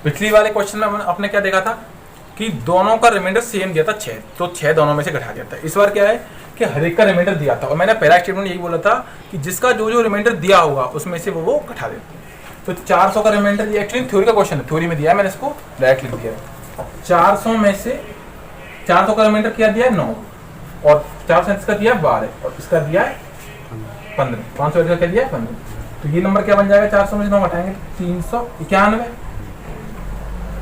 पिछली वाले क्वेश्चन में आपने क्या देखा था कि दोनों का रिमाइंडर सेम दिया था 6, तो 6 दोनों में से घटा दिया था। इस बार क्या है कि हर एक का रिमाइंडर दिया था, और मैंने पहला स्टेटमेंट यही बोला था कि जिसका जो जो रिमाइंडर दिया होगा उसमें से वो घटा देते हैं। तो 400 का रिमाइंडर, ये एक्चुअली थ्योरी का क्वेश्चन है, थ्योरी में दिया है, मैंने इसको डायरेक्ट लिख दिया है। 400 में से 400 का रिमाइंडर क्या दिया है 9, और 400 इसका दिया है 12, और इसका दिया है 15, 500 का क्या दिया है 15। तो ये नंबर क्या बन जाएगा, 400 में से 9 घटाएंगे 391,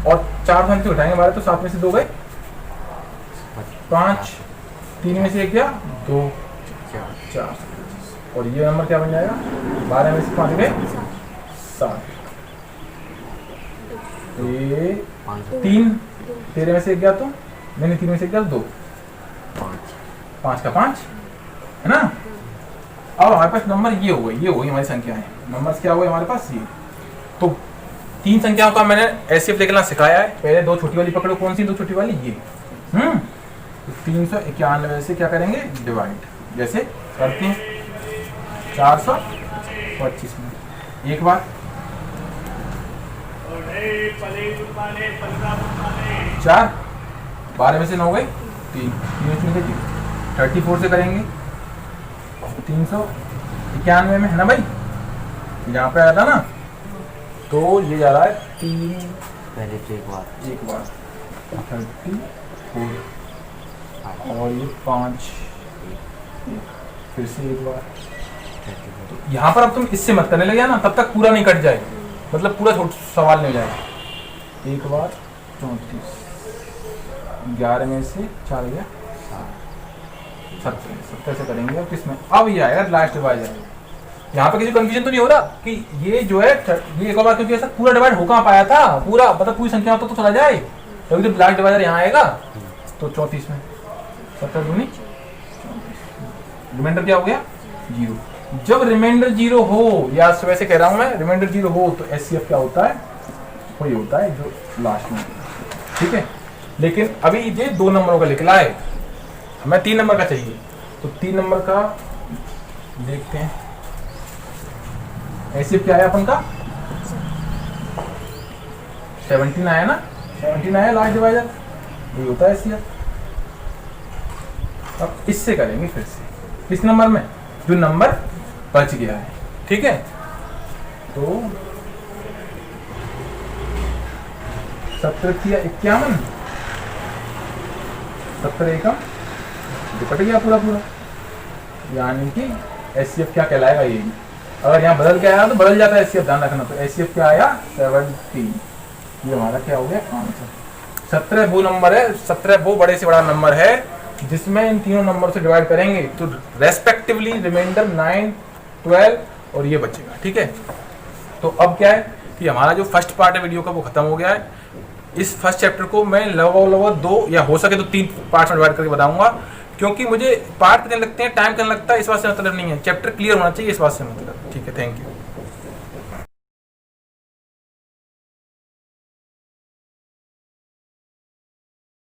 और 400 से घटाएंगे 12, तो 7 में से 2 गए 5, 3 में से 1 गया 2, 4, और ये नंबर क्या बन जाएगा 12 में से 5 गए 7, 3, 13 में से 1 गया तो मैंने 3 में से 1 गया 2, 5 का 5 है ना। अब हमारे पास नंबर ये हो गई, हमारी संख्या है, नंबर्स क्या हुए हमारे पास ये। तो 3 संख्याओं का मैंने एचसीएफ निकालना सिखाया है। पहले 2 छोटी वाली पकड़ो, कौन सी 2 छोटी वाली, ये 391 से क्या करेंगे डिवाइड, जैसे करते हैं 425 में एक बार, 4, 12 में से 9 गए 3, 34 से करेंगे 391 में, है ना भाई, यहाँ पे आया था ना, तो ये जा रहा है 3 पहले तो एक बार 34, और ये 5, फिर से एक बार 34 तो यहाँ पर अब तुम इससे मत करने लगे ना, तब तक पूरा नहीं कट जाए, मतलब पूरा सवाल नहीं हो जाएगा। एक बार 34, 11 में से 4 गया 70 से करेंगे। अब किसमें अब ये आएगा लास्ट डिवाइजर। यहाँ पे किसी कंफ्यूजन तो नहीं हो रहा कि ये जो है ये एक बार, क्योंकि ऐसा पूरा डिवाइड हो कहाँ पाया था, पूरा मतलब पूरी संख्या तो चला जाए, तो जब लास्ट डिवाइजर यहाँ आएगा तो 34 में 70 दूनी 34, रिमाइंडर क्या हो गया 0। जब रिमाइंडर 0 हो, या वैसे कह रहा हूँ मैं, रिमाइंडर 0 हो तो एचसीएफ क्या होता है, वही होता है जो लास्ट में, ठीक है। लेकिन अभी ये 2 नंबरों का निकला है, हमें 3 नंबर का चाहिए, तो 3 नंबर का देखते हैं। एचसीएफ क्या आया अपन का 17 आया ना, 17 आया लास्ट डिवाइजर, ये होता है एचसीएफ। अब इससे करेंगे फिर से, किस नंबर में, जो नंबर बच गया है, ठीक है। तो 70 या 51, 70 एकम कट गया पूरा पूरा, यानी कि एचसीएफ क्या कहलाएगा ये। अगर यहाँ बदल के आया तो बदल जाता है एचसीएफ, ध्यान रखना। तो एचसीएफ क्या आया 17, ये हमारा क्या हो गया आंसर। 17 वो नंबर है, 17 वो बड़े से बड़ा नंबर है जिसमें इन तीनों नंबर से डिवाइड करेंगे तो रेस्पेक्टिवली रिमाइंडर 9, 12 और ये बचेगा, ठीक है। तो अब क्या है कि हमारा जो फर्स्ट पार्ट है वीडियो का वो खत्म हो गया है। इस फर्स्ट चैप्टर को मैं लगभग 2 या हो सके तो 3 पार्ट में डिवाइड करके बताऊंगा, क्योंकि मुझे पार्ट कितने लगते हैं, टाइम कितना लगता है, इस बात से मतलब नहीं है, चैप्टर क्लियर होना चाहिए, इस बात से मतलब, ठीक है। Thank you.